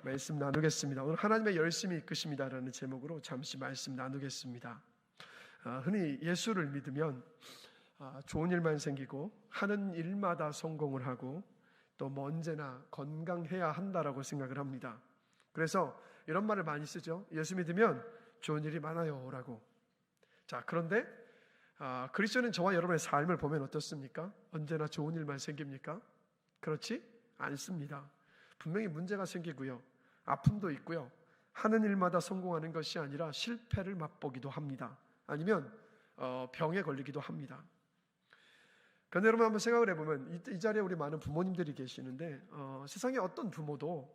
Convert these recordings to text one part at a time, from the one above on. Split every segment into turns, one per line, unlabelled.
말씀 나누겠습니다. 오늘 하나님의 열심히 이끄십니다라는 제목으로 잠시 말씀 나누겠습니다. 흔히 예수를 믿으면 좋은 일만 생기고 하는 일마다 성공을 하고 또 뭐 언제나 건강해야 한다라고 생각을 합니다. 그래서 이런 말을 많이 쓰죠. 예수 믿으면 좋은 일이 많아요 라고. 자, 그런데 그리스도는 저와 여러분의 삶을 보면 어떻습니까? 언제나 좋은 일만 생깁니까? 그렇지 않습니다. 분명히 문제가 생기고요, 아픔도 있고요, 하는 일마다 성공하는 것이 아니라 실패를 맛보기도 합니다. 아니면 병에 걸리기도 합니다. 그런데 여러분 한번 생각을 해보면 이 자리에 우리 많은 부모님들이 계시는데 세상에 어떤 부모도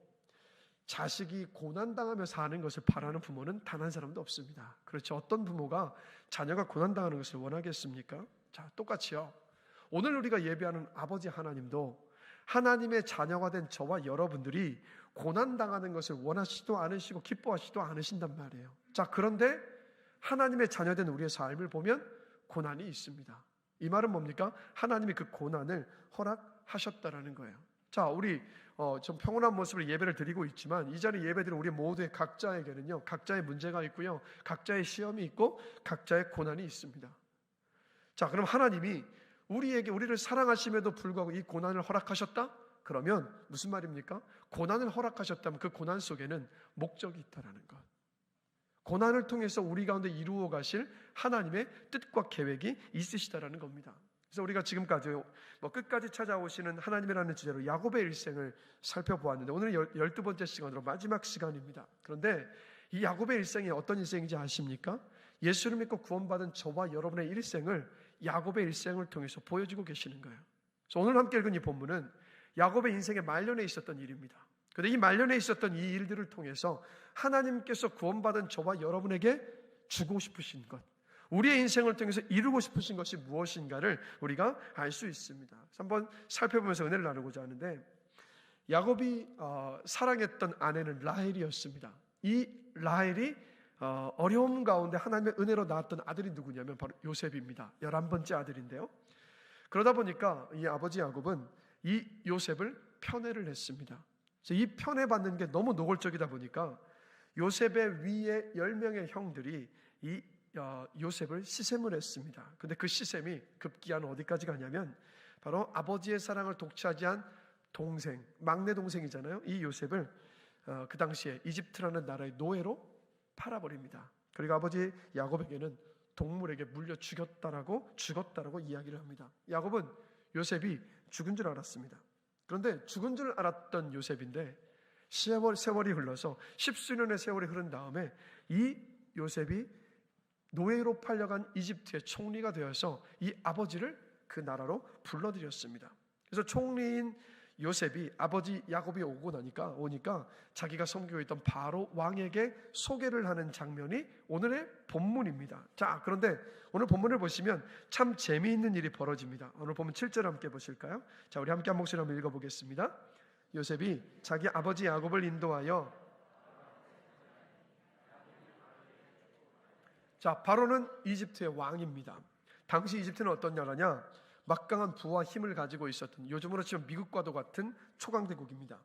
자식이 고난당하며 사는 것을 바라는 부모는 단 한 사람도 없습니다. 그렇죠? 어떤 부모가 자녀가 고난당하는 것을 원하겠습니까? 자, 똑같이요, 오늘 우리가 예배하는 아버지 하나님도 하나님의 자녀가 된 저와 여러분들이 고난당하는 것을 원하시지도 않으시고 기뻐하시지도 않으신단 말이에요. 자, 그런데 하나님의 자녀된 우리의 삶을 보면 고난이 있습니다. 이 말은 뭡니까? 하나님이 그 고난을 허락하셨다라는 거예요. 자, 우리 좀 평온한 모습으로 예배를 드리고 있지만 이 자리에 예배드리는 우리 모두의 각자에게는요, 각자의 문제가 있고요, 각자의 시험이 있고 각자의 고난이 있습니다. 자, 그럼 하나님이 우리를 사랑하심에도 불구하고 이 고난을 허락하셨다? 그러면 무슨 말입니까? 고난을 허락하셨다면 그 고난 속에는 목적이 있다라는 것. 고난을 통해서 우리 가운데 이루어 가실 하나님의 뜻과 계획이 있으시다라는 겁니다. 그래서 우리가 지금까지 끝까지 찾아오시는 하나님이라는 주제로 야곱의 일생을 살펴보았는데 오늘은 12번째 시간으로 마지막 시간입니다. 그런데 이 야곱의 일생이 어떤 일생인지 아십니까? 예수를 믿고 구원받은 저와 여러분의 일생을 야곱의 일생을 통해서 보여주고 계시는 거예요. 그래서 오늘 함께 읽은 이 본문은 야곱의 인생의 말년에 있었던 일입니다. 그런데 이 말년에 있었던 이 일들을 통해서 하나님께서 구원받은 저와 여러분에게 주고 싶으신 것, 우리의 인생을 통해서 이루고 싶으신 것이 무엇인가를 우리가 알 수 있습니다. 그래서 한번 살펴보면서 은혜를 나누고자 하는데, 야곱이 사랑했던 아내는 라헬이었습니다. 이 라헬이 어려움 가운데 하나님의 은혜로 낳았던 아들이 누구냐면 바로 요셉입니다. 11번째 아들인데요, 그러다 보니까 이 아버지 야곱은 이 요셉을 편애를 했습니다. 그래서 이 편애받는 게 너무 노골적이다 보니까 요셉의 위에 10명의 형들이 이 요셉을 시샘을 했습니다. 근데 그 시샘이 급기야 어디까지 가냐면 바로 아버지의 사랑을 독차지한 동생, 막내 동생이잖아요. 이 요셉을 그 당시에 이집트라는 나라의 노예로 팔아버립니다. 그리고 아버지 야곱에게는 동물에게 물려 죽었다라고 이야기를 합니다. 야곱은 요셉이 죽은 줄 알았습니다. 그런데 죽은 줄 알았던 요셉인데 세월이 흘러서 10수년의 세월이 흐른 다음에 이 요셉이 노예로 팔려간 이집트의 총리가 되어서 이 아버지를 그 나라로 불러들였습니다. 그래서 총리인 요셉이 아버지 야곱이 오니까 자기가 섬기고 있던 바로 왕에게 소개를 하는 장면이 오늘의 본문입니다. 자, 그런데 오늘 본문을 보시면 참 재미있는 일이 벌어집니다. 오늘 보면 7절 함께 보실까요? 자, 우리 함께 한 목소리 한번 읽어보겠습니다. 요셉이 자기 아버지 야곱을 인도하여, 자, 바로는 이집트의 왕입니다. 당시 이집트는 어떤 나라냐? 막강한 부와 힘을 가지고 있었던, 요즘으로 치면 미국과도 같은 초강대국입니다.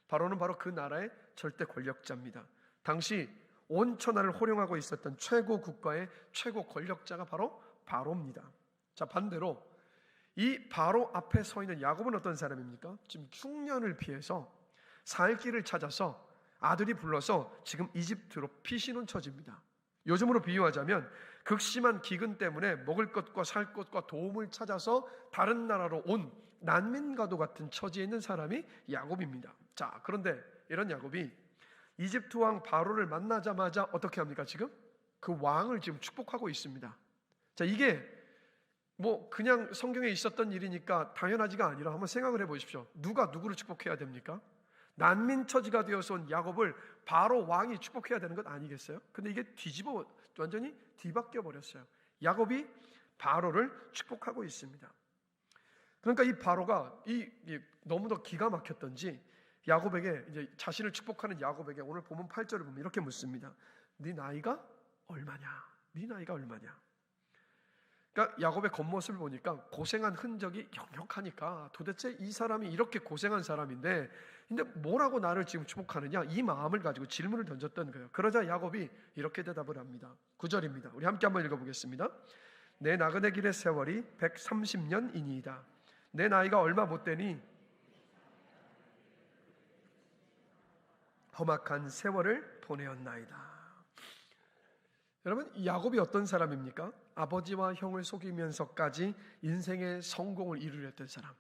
바로는 바로 그 나라의 절대 권력자입니다. 당시 온 천하를 호령하고 있었던 최고 국가의 최고 권력자가 바로 바로입니다. 자, 반대로 이 바로 앞에 서 있는 야곱은 어떤 사람입니까? 지금 흉년을 피해서 살 길을 찾아서 아들이 불러서 지금 이집트로 피신온 처지입니다. 요즘으로 비유하자면 극심한 기근 때문에 먹을 것과 살 것과 도움을 찾아서 다른 나라로 온 난민과도 같은 처지에 있는 사람이 야곱입니다. 자, 그런데 이런 야곱이 이집트 왕 바로를 만나자마자 어떻게 합니까? 지금 그 왕을 지금 축복하고 있습니다. 자, 이게 그냥 성경에 있었던 일이니까 당연하지가 아니라 한번 생각을 해보십시오. 누가 누구를 축복해야 됩니까? 난민 처지가 되어서 온 야곱을 바로 왕이 축복해야 되는 것 아니겠어요? 근데 이게 완전히 뒤바뀌어 버렸어요. 야곱이 바로를 축복하고 있습니다. 그러니까 이 바로가 너무도 기가 막혔던지 야곱에게, 이제 자신을 축복하는 야곱에게 오늘 보면 8절을 보면 이렇게 묻습니다. 네 나이가 얼마냐? 네 나이가 얼마냐? 그러니까 야곱의 겉모습을 보니까 고생한 흔적이 역력하니까 도대체 이 사람이 이렇게 고생한 사람인데 근데 뭐라고 나를 지금 축복하느냐, 이 마음을 가지고 질문을 던졌던 거예요. 그러자 야곱이 이렇게 대답을 합니다. 9절입니다. 우리 함께 한번 읽어보겠습니다. 내 나그네 길의 세월이 130년이니이다. 내 나이가 얼마 못 되니 험악한 세월을 보내었나이다. 여러분, 야곱이 어떤 사람입니까? 아버지와 형을 속이면서까지 인생의 성공을 이루려던 사람,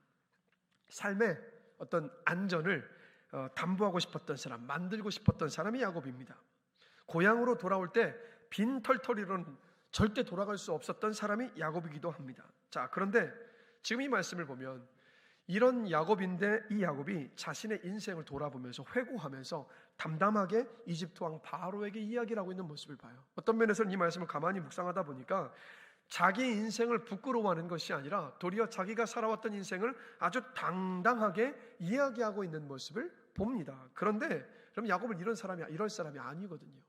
삶의 어떤 안전을 담보하고 싶었던 사람, 만들고 싶었던 사람이 야곱입니다. 고향으로 돌아올 때 빈털터리로는 절대 돌아갈 수 없었던 사람이 야곱이기도 합니다. 자, 그런데 지금 이 말씀을 보면 이런 야곱인데 이 야곱이 자신의 인생을 돌아보면서 회고하면서 담담하게 이집트 왕 바로에게 이야기를 하고 있는 모습을 봐요. 어떤 면에서는 이 말씀을 가만히 묵상하다 보니까 자기 인생을 부끄러워하는 것이 아니라 도리어 자기가 살아왔던 인생을 아주 당당하게 이야기하고 있는 모습을 봅니다. 그런데 그럼 야곱은 이럴 사람이 아니거든요.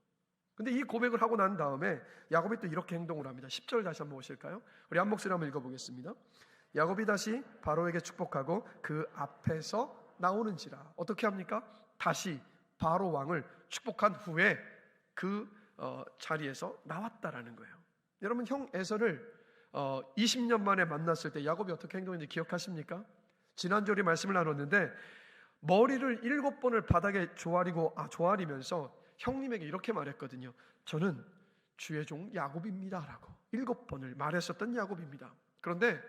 근데 이 고백을 하고 난 다음에 야곱이 또 이렇게 행동을 합니다. 10절 다시 한번 보실까요? 우리 한 목소리 한번 읽어보겠습니다. 야곱이 다시 바로에게 축복하고 그 앞에서 나오는지라. 어떻게 합니까? 다시 바로 왕을 축복한 후에 그 자리에서 나왔다라는 거예요. 여러분, 형 에서를 20년 만에 만났을 때 야곱이 어떻게 행동했는지 기억하십니까? 지난주 우리 말씀을 나눴는데 머리를 7번을 바닥에 조아리면서 형님에게 이렇게 말했거든요. 저는 주의 종 야곱입니다 라고 7번을 말했었던 야곱입니다. 그런데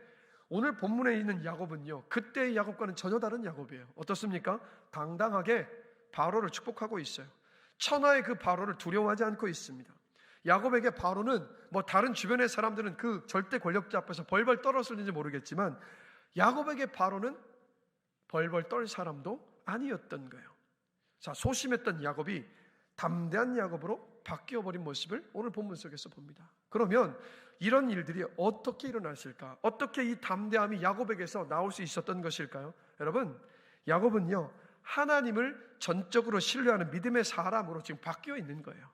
오늘 본문에 있는 야곱은요, 그때의 야곱과는 전혀 다른 야곱이에요. 어떻습니까? 당당하게 바로를 축복하고 있어요. 천하의 그 바로를 두려워하지 않고 있습니다. 야곱에게 바로는 다른 주변의 사람들은 그 절대 권력자 앞에서 벌벌 떨었을지 모르겠지만 야곱에게 바로는 벌벌 떨 사람도 아니었던 거예요. 자, 소심했던 야곱이 담대한 야곱으로 바뀌어버린 모습을 오늘 본문 속에서 봅니다. 그러면 이런 일들이 어떻게 일어났을까? 어떻게 이 담대함이 야곱에게서 나올 수 있었던 것일까요? 여러분, 야곱은요, 하나님을 전적으로 신뢰하는 믿음의 사람으로 지금 바뀌어 있는 거예요.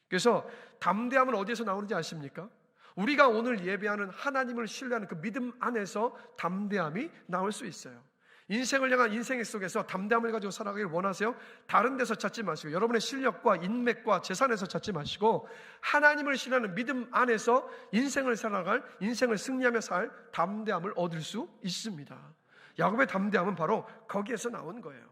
그래서 담대함은 어디에서 나오는지 아십니까? 우리가 오늘 예배하는 하나님을 신뢰하는 그 믿음 안에서 담대함이 나올 수 있어요. 인생을 향한 인생 속에서 담대함을 가지고 살아가길 원하세요? 다른 데서 찾지 마시고 여러분의 실력과 인맥과 재산에서 찾지 마시고 하나님을 신뢰하는 믿음 안에서 인생을 살아갈, 인생을 승리하며 살 담대함을 얻을 수 있습니다. 야곱의 담대함은 바로 거기에서 나온 거예요.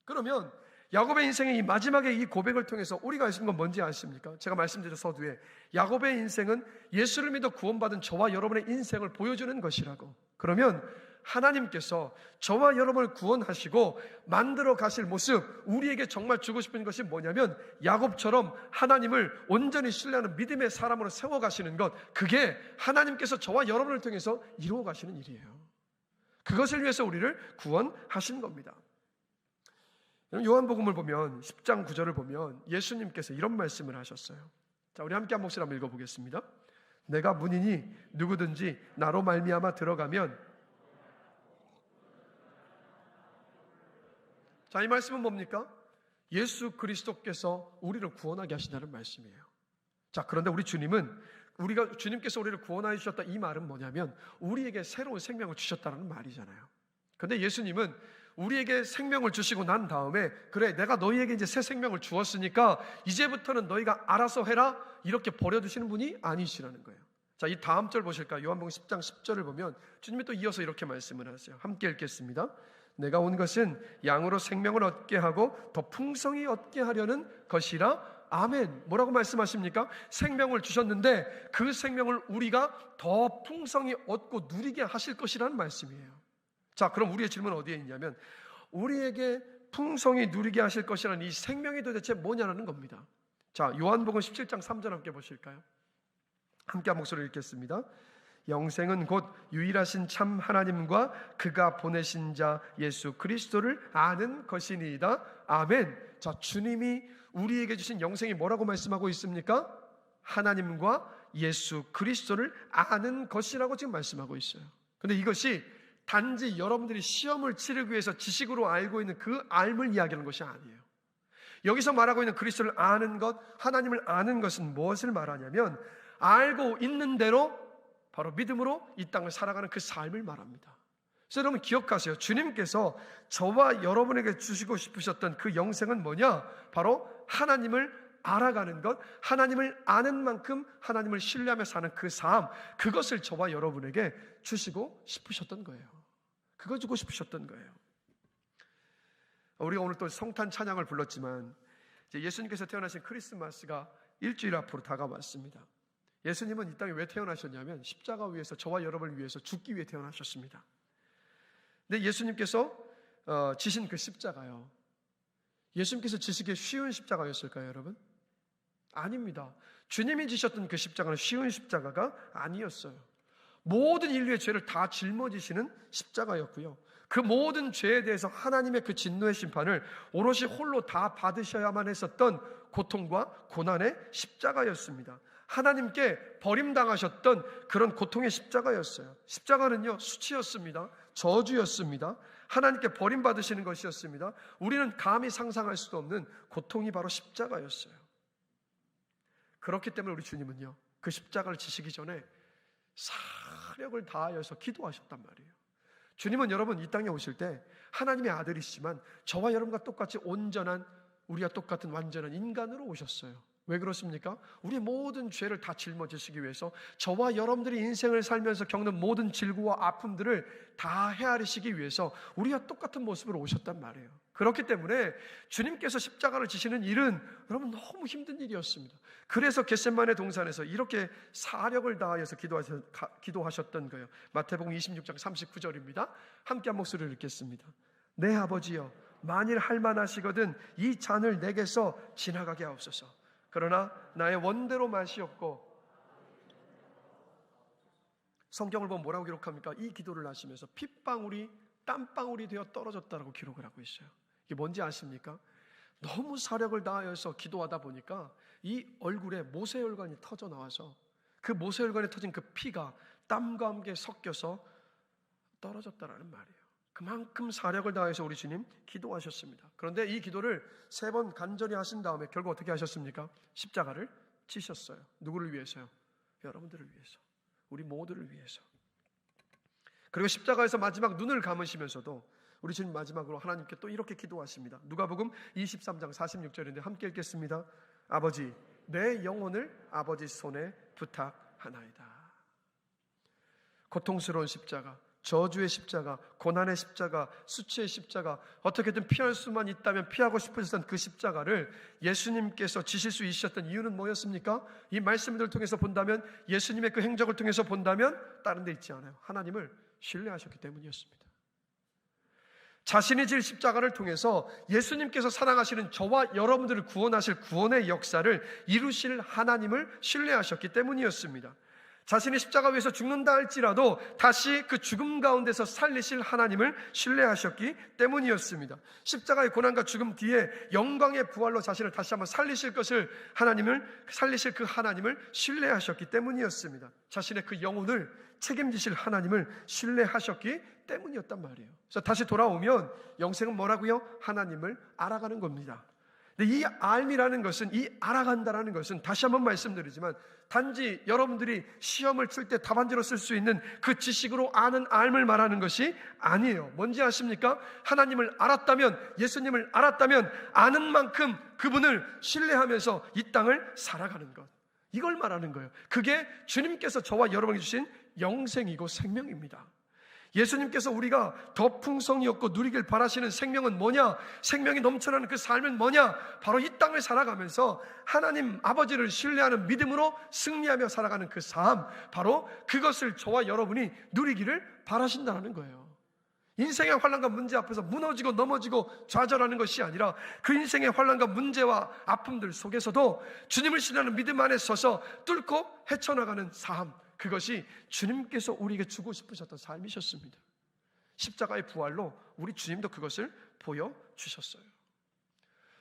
그러면 야곱의 인생의 이 마지막에 이 고백을 통해서 우리가 알 수 있는 건 뭔지 아십니까? 제가 말씀드린 서두에 야곱의 인생은 예수를 믿어 구원받은 저와 여러분의 인생을 보여주는 것이라고. 그러면 하나님께서 저와 여러분을 구원하시고 만들어 가실 모습, 우리에게 정말 주고 싶은 것이 뭐냐면 야곱처럼 하나님을 온전히 신뢰하는 믿음의 사람으로 세워가시는 것, 그게 하나님께서 저와 여러분을 통해서 이루어 가시는 일이에요. 그것을 위해서 우리를 구원하신 겁니다. 요한복음을 보면 10장 9절을 보면 예수님께서 이런 말씀을 하셨어요. 자, 우리 함께 한 목소리 한번 읽어보겠습니다. 내가 문이니 누구든지 나로 말미암아 들어가면. 자, 이 말씀은 뭡니까? 예수 그리스도께서 우리를 구원하게 하신다는 말씀이에요. 자, 그런데 우리 주님께서 우리를 구원하여 주셨다, 이 말은 뭐냐면 우리에게 새로운 생명을 주셨다는 말이잖아요. 그런데 예수님은 우리에게 생명을 주시고 난 다음에 그래, 내가 너희에게 이제 새 생명을 주었으니까 이제부터는 너희가 알아서 해라, 이렇게 버려두시는 분이 아니시라는 거예요. 자, 이 다음 절 보실까요? 요한복음 10장 10절을 보면 주님이 또 이어서 이렇게 말씀을 하세요. 함께 읽겠습니다. 내가 온 것은 양으로 생명을 얻게 하고 더 풍성히 얻게 하려는 것이라. 아멘. 뭐라고 말씀하십니까? 생명을 주셨는데 그 생명을 우리가 더 풍성히 얻고 누리게 하실 것이라는 말씀이에요. 자, 그럼 우리의 질문은 어디에 있냐면 우리에게 풍성히 누리게 하실 것이라는 이 생명이 도대체 뭐냐는 겁니다. 자, 요한복음 17장 3절 함께 보실까요? 함께 한 목소리를 읽겠습니다. 영생은 곧 유일하신 참 하나님과 그가 보내신 자 예수 그리스도를 아는 것이니이다. 아멘. 자, 주님이 우리에게 주신 영생이 뭐라고 말씀하고 있습니까? 하나님과 예수 그리스도를 아는 것이라고 지금 말씀하고 있어요. 그런데 이것이 단지 여러분들이 시험을 치르기 위해서 지식으로 알고 있는 그 알을 이야기하는 것이 아니에요. 여기서 말하고 있는 그리스도를 아는 것, 하나님을 아는 것은 무엇을 말하냐면 알고 있는 대로 바로 믿음으로 이 땅을 살아가는 그 삶을 말합니다. 그래서 여러분 기억하세요. 주님께서 저와 여러분에게 주시고 싶으셨던 그 영생은 뭐냐? 바로 하나님을 알아가는 것, 하나님을 아는 만큼 하나님을 신뢰하며 사는 그 삶, 그것을 저와 여러분에게 주시고 싶으셨던 거예요. 그거 주고 싶으셨던 거예요. 우리가 오늘 또 성탄 찬양을 불렀지만 이제 예수님께서 태어나신 크리스마스가 일주일 앞으로 다가왔습니다. 예수님은 이 땅에 왜 태어나셨냐면 십자가 위에서 저와 여러분을 위해서 죽기 위해 태어나셨습니다. 근데 예수님께서 지신 그 십자가요, 예수님께서 지시기에 쉬운 십자가였을까요, 여러분? 아닙니다. 주님이 지셨던 그 십자가는 쉬운 십자가가 아니었어요. 모든 인류의 죄를 다 짊어지시는 십자가였고요, 그 모든 죄에 대해서 하나님의 그 진노의 심판을 오롯이 홀로 다 받으셔야만 했었던 고통과 고난의 십자가였습니다. 하나님께 버림당하셨던 그런 고통의 십자가였어요. 십자가는요, 수치였습니다. 저주였습니다. 하나님께 버림받으시는 것이었습니다. 우리는 감히 상상할 수도 없는 고통이 바로 십자가였어요. 그렇기 때문에 우리 주님은요, 그 십자가를 지시기 전에 사력을 다하여서 기도하셨단 말이에요. 주님은 여러분 이 땅에 오실 때 하나님의 아들이시지만 저와 여러분과 똑같이 온전한, 우리와 똑같은 완전한 인간으로 오셨어요. 왜 그렇습니까? 우리의 모든 죄를 다 짊어지시기 위해서 저와 여러분들이 인생을 살면서 겪는 모든 질고와 아픔들을 다 헤아리시기 위해서 우리와 똑같은 모습으로 오셨단 말이에요. 그렇기 때문에 주님께서 십자가를 지시는 일은 여러분 너무 힘든 일이었습니다. 그래서 겟세마네 동산에서 이렇게 사력을 다하여서 기도하셨던 거예요. 마태복음 26장 39절입니다. 함께 한 목소리를 읽겠습니다. 내 아버지여, 만일 할만하시거든 이 잔을 내게서 지나가게 하옵소서. 그러나 나의 원대로 마시옵고. 성경을 보면 뭐라고 기록합니까? 이 기도를 하시면서 핏방울이 땀방울이 되어 떨어졌다라고 기록을 하고 있어요. 이게 뭔지 아십니까? 너무 사력을 다하여서 기도하다 보니까 이 얼굴에 모세혈관이 터져 나와서 그 모세혈관에 터진 그 피가 땀과 함께 섞여서 떨어졌다라는 말이에요. 그만큼 사력을 다해서 우리 주님 기도하셨습니다. 그런데 이 기도를 3번 간절히 하신 다음에 결국 어떻게 하셨습니까? 십자가를 지셨어요. 누구를 위해서요? 여러분들을 위해서, 우리 모두를 위해서. 그리고 십자가에서 마지막 눈을 감으시면서도 우리 주님 마지막으로 하나님께 또 이렇게 기도하십니다. 누가복음 23장 46절인데 함께 읽겠습니다. 아버지, 내 영혼을 아버지 손에 부탁하나이다. 고통스러운 십자가, 저주의 십자가, 고난의 십자가, 수치의 십자가, 어떻게든 피할 수만 있다면 피하고 싶으셨던 그 십자가를 예수님께서 지실 수 있으셨던 이유는 뭐였습니까? 이 말씀들을 통해서 본다면, 예수님의 그 행적을 통해서 본다면 다른 데 있지 않아요. 하나님을 신뢰하셨기 때문이었습니다. 자신이 질 십자가를 통해서 예수님께서 사랑하시는 저와 여러분들을 구원하실 구원의 역사를 이루실 하나님을 신뢰하셨기 때문이었습니다. 자신이 십자가 위에서 죽는다 할지라도 다시 그 죽음 가운데서 살리실 하나님을 신뢰하셨기 때문이었습니다. 십자가의 고난과 죽음 뒤에 영광의 부활로 자신을 다시 한번 살리실 살리실 그 하나님을 신뢰하셨기 때문이었습니다. 자신의 그 영혼을 책임지실 하나님을 신뢰하셨기 때문이었단 말이에요. 그래서 다시 돌아오면 영생은 뭐라고요? 하나님을 알아가는 겁니다. 근데 이 알미라는 것은, 이 알아간다라는 것은 다시 한번 말씀드리지만 단지 여러분들이 시험을 칠 때 답안지로 쓸 수 있는 그 지식으로 아는 알을 말하는 것이 아니에요. 뭔지 아십니까? 하나님을 알았다면, 예수님을 알았다면 아는 만큼 그분을 신뢰하면서 이 땅을 살아가는 것, 이걸 말하는 거예요. 그게 주님께서 저와 여러분에게 주신 영생이고 생명입니다. 예수님께서 우리가 더 풍성히 얻고 누리길 바라시는 생명은 뭐냐? 생명이 넘쳐나는 그 삶은 뭐냐? 바로 이 땅을 살아가면서 하나님 아버지를 신뢰하는 믿음으로 승리하며 살아가는 그 삶, 바로 그것을 저와 여러분이 누리기를 바라신다는 거예요. 인생의 환난과 문제 앞에서 무너지고 넘어지고 좌절하는 것이 아니라 그 인생의 환난과 문제와 아픔들 속에서도 주님을 신뢰하는 믿음 안에 서서 뚫고 헤쳐나가는 삶, 그것이 주님께서 우리에게 주고 싶으셨던 삶이셨습니다. 십자가의 부활로 우리 주님도 그것을 보여주셨어요.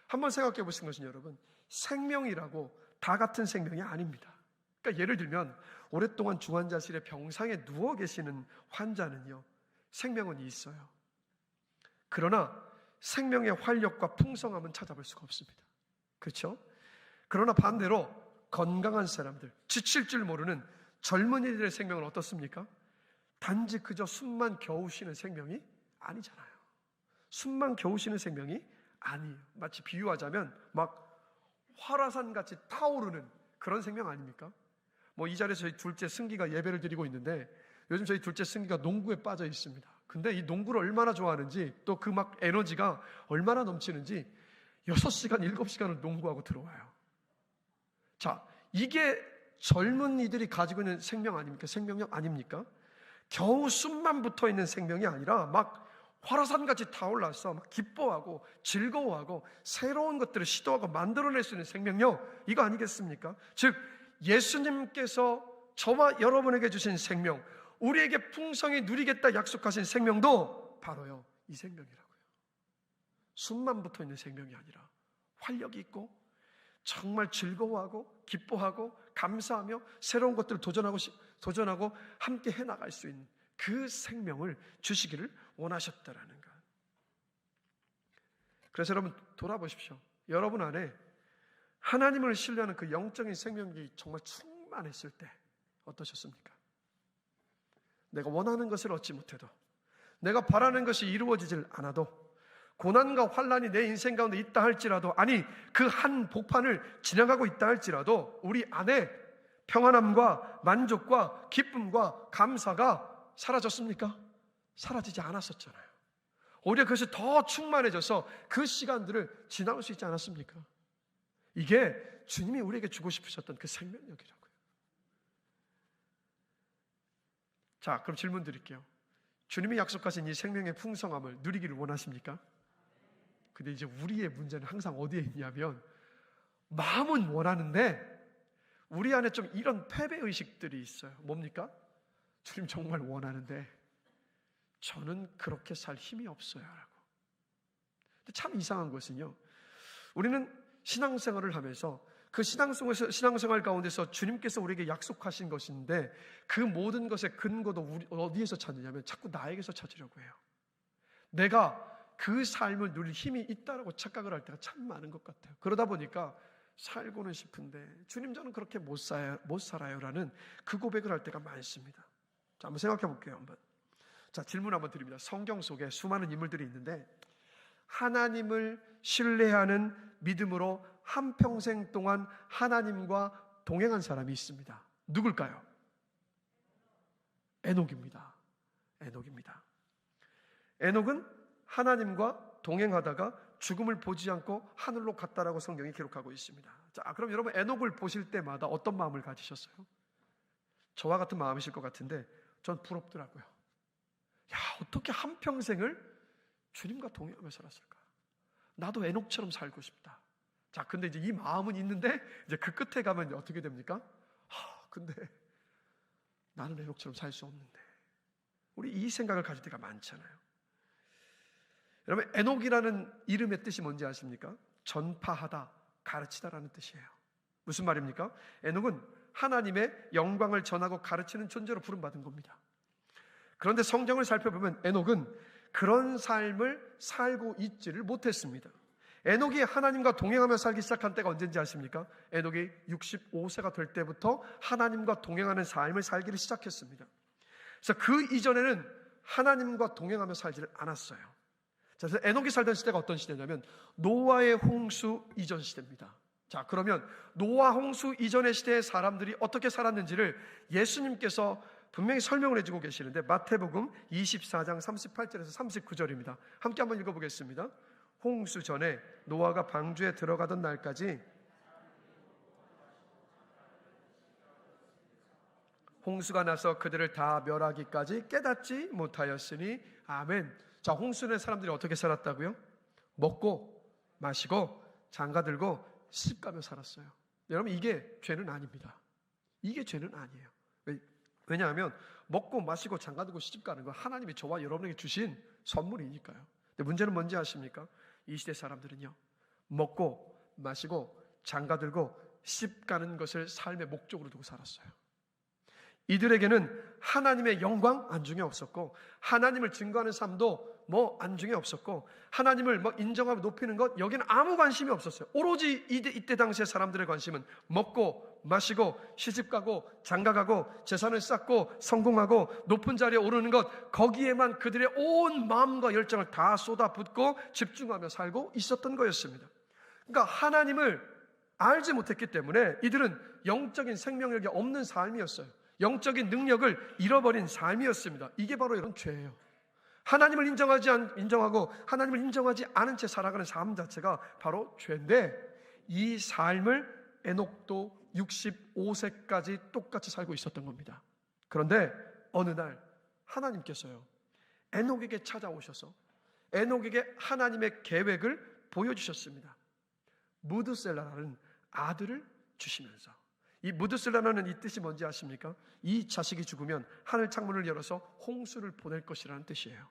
한번 생각해 보신 것은 여러분, 생명이라고 다 같은 생명이 아닙니다. 그러니까 예를 들면 오랫동안 중환자실에 병상에 누워 계시는 환자는요, 생명은 있어요. 그러나 생명의 활력과 풍성함은 찾아볼 수가 없습니다. 그렇죠? 그러나 반대로 건강한 사람들, 지칠 줄 모르는 젊은이들의 생명은 어떻습니까? 단지 그저 숨만 겨우 쉬는 생명이 아니잖아요. 숨만 겨우 쉬는 생명이 아니에요. 마치 비유하자면 막 화라산같이 타오르는 그런 생명 아닙니까? 이 자리에서 저희 둘째 승기가 예배를 드리고 있는데 요즘 저희 둘째 승기가 농구에 빠져 있습니다. 근데 이 농구를 얼마나 좋아하는지 또 그 막 에너지가 얼마나 넘치는지 6시간, 7시간을 농구하고 들어와요. 자, 이게 젊은이들이 가지고 있는 생명 아닙니까? 생명력 아닙니까? 겨우 숨만 붙어 있는 생명이 아니라 막 화라산같이 타올라서 막 기뻐하고 즐거워하고 새로운 것들을 시도하고 만들어낼 수 있는 생명력, 이거 아니겠습니까? 즉 예수님께서 저와 여러분에게 주신 생명, 우리에게 풍성히 누리겠다 약속하신 생명도 바로요 이 생명이라고요. 숨만 붙어 있는 생명이 아니라 활력이 있고 정말 즐거워하고 기뻐하고 감사하며 새로운 것들을 도전하고 함께 해나갈 수 있는 그 생명을 주시기를 원하셨다라는 것. 그래서 여러분 돌아보십시오. 여러분 안에 하나님을 신뢰하는 그 영적인 생명이 정말 충만했을 때 어떠셨습니까? 내가 원하는 것을 얻지 못해도, 내가 바라는 것이 이루어지질 않아도, 고난과 환난이 내 인생 가운데 있다 할지라도, 아니 그 한 복판을 지나가고 있다 할지라도 우리 안에 평안함과 만족과 기쁨과 감사가 사라졌습니까? 사라지지 않았었잖아요. 오히려 그것이 더 충만해져서 그 시간들을 지나올 수 있지 않았습니까? 이게 주님이 우리에게 주고 싶으셨던 그 생명력이라고요. 자, 그럼 질문 드릴게요. 주님이 약속하신 이 생명의 풍성함을 누리기를 원하십니까? 근데 이제 우리의 문제는 항상 어디에 있냐면, 마음은 원하는데 우리 안에 좀 이런 패배의식들이 있어요. 뭡니까? 주님 정말 원하는데 저는 그렇게 살 힘이 없어요 라고. 근데 참 이상한 것은요, 우리는 신앙생활을 하면서 그 신앙생활 가운데서 주님께서 우리에게 약속하신 것인데 그 모든 것의 근거도 우리 어디에서 찾느냐면 자꾸 나에게서 찾으려고 해요. 내가 그 삶을 누릴 힘이 있다라고 착각을 할 때가 참 많은 것 같아요. 그러다 보니까 살고는 싶은데 주님 저는 그렇게 못 살아요라는 그 고백을 할 때가 많습니다. 자, 한번 생각해 볼게요. 한번. 자, 질문 한번 드립니다. 성경 속에 수많은 인물들이 있는데 하나님을 신뢰하는 믿음으로 한평생 동안 하나님과 동행한 사람이 있습니다. 누굴까요? 에녹입니다. 에녹은 하나님과 동행하다가 죽음을 보지 않고 하늘로 갔다라고 성경이 기록하고 있습니다. 자, 그럼 여러분 에녹을 보실 때마다 어떤 마음을 가지셨어요? 저와 같은 마음이실 것 같은데 전 부럽더라고요. 야, 어떻게 한평생을 주님과 동행하며 살았을까? 나도 에녹처럼 살고 싶다. 자, 근데 이제 이 마음은 있는데 이제 그 끝에 가면 어떻게 됩니까? 근데 나는 에녹처럼 살 수 없는데. 우리 이 생각을 가질 때가 많잖아요. 여러분, 에녹이라는 이름의 뜻이 뭔지 아십니까? 전파하다, 가르치다라는 뜻이에요. 무슨 말입니까? 에녹은 하나님의 영광을 전하고 가르치는 존재로 부름받은 겁니다. 그런데 성경을 살펴보면 에녹은 그런 삶을 살고 있지를 못했습니다. 에녹이 하나님과 동행하며 살기 시작한 때가 언제인지 아십니까? 에녹이 65세가 될 때부터 하나님과 동행하는 삶을 살기를 시작했습니다. 그래서 그 이전에는 하나님과 동행하며 살지를 않았어요. 그래서 에녹이 살던 시대가 어떤 시대냐면 노아의 홍수 이전 시대입니다. 자, 그러면 노아 홍수 이전의 시대의 사람들이 어떻게 살았는지를 예수님께서 분명히 설명을 해주고 계시는데 마태복음 24장 38절에서 39절입니다. 함께 한번 읽어보겠습니다. 홍수 전에 노아가 방주에 들어가던 날까지 홍수가 나서 그들을 다 멸하기까지 깨닫지 못하였으니 아멘. 자, 홍수는 사람들이 어떻게 살았다고요? 먹고 마시고 장가들고 시집가며 살았어요. 여러분, 이게 죄는 아닙니다. 이게 죄는 아니에요. 왜냐하면 먹고 마시고 장가들고 시집가는 건 하나님이 저와 여러분에게 주신 선물이니까요. 근데 문제는 뭔지 아십니까? 이 시대 사람들은요, 먹고 마시고 장가들고 시집가는 것을 삶의 목적으로 두고 살았어요. 이들에게는 하나님의 영광 안중에 없었고, 하나님을 증거하는 삶도 안중에 없었고, 하나님을 인정하고 높이는 것, 여기는 아무 관심이 없었어요. 오로지 이때 당시의 사람들의 관심은 먹고 마시고 시집가고 장가가고 재산을 쌓고 성공하고 높은 자리에 오르는 것, 거기에만 그들의 온 마음과 열정을 다 쏟아붓고 집중하며 살고 있었던 거였습니다. 그러니까 하나님을 알지 못했기 때문에 이들은 영적인 생명력이 없는 삶이었어요. 영적인 능력을 잃어버린 삶이었습니다. 이게 바로 이런 죄예요. 하나님을 인정하고 하나님을 인정하지 않은 채 살아가는 삶 자체가 바로 죄인데, 이 삶을 에녹도 65세까지 똑같이 살고 있었던 겁니다. 그런데 어느 날 하나님께서요, 에녹에게 찾아오셔서 에녹에게 하나님의 계획을 보여주셨습니다. 무드셀라라는 아들을 주시면서, 이 무드셀라라는 이 뜻이 뭔지 아십니까? 이 자식이 죽으면 하늘 창문을 열어서 홍수를 보낼 것이라는 뜻이에요.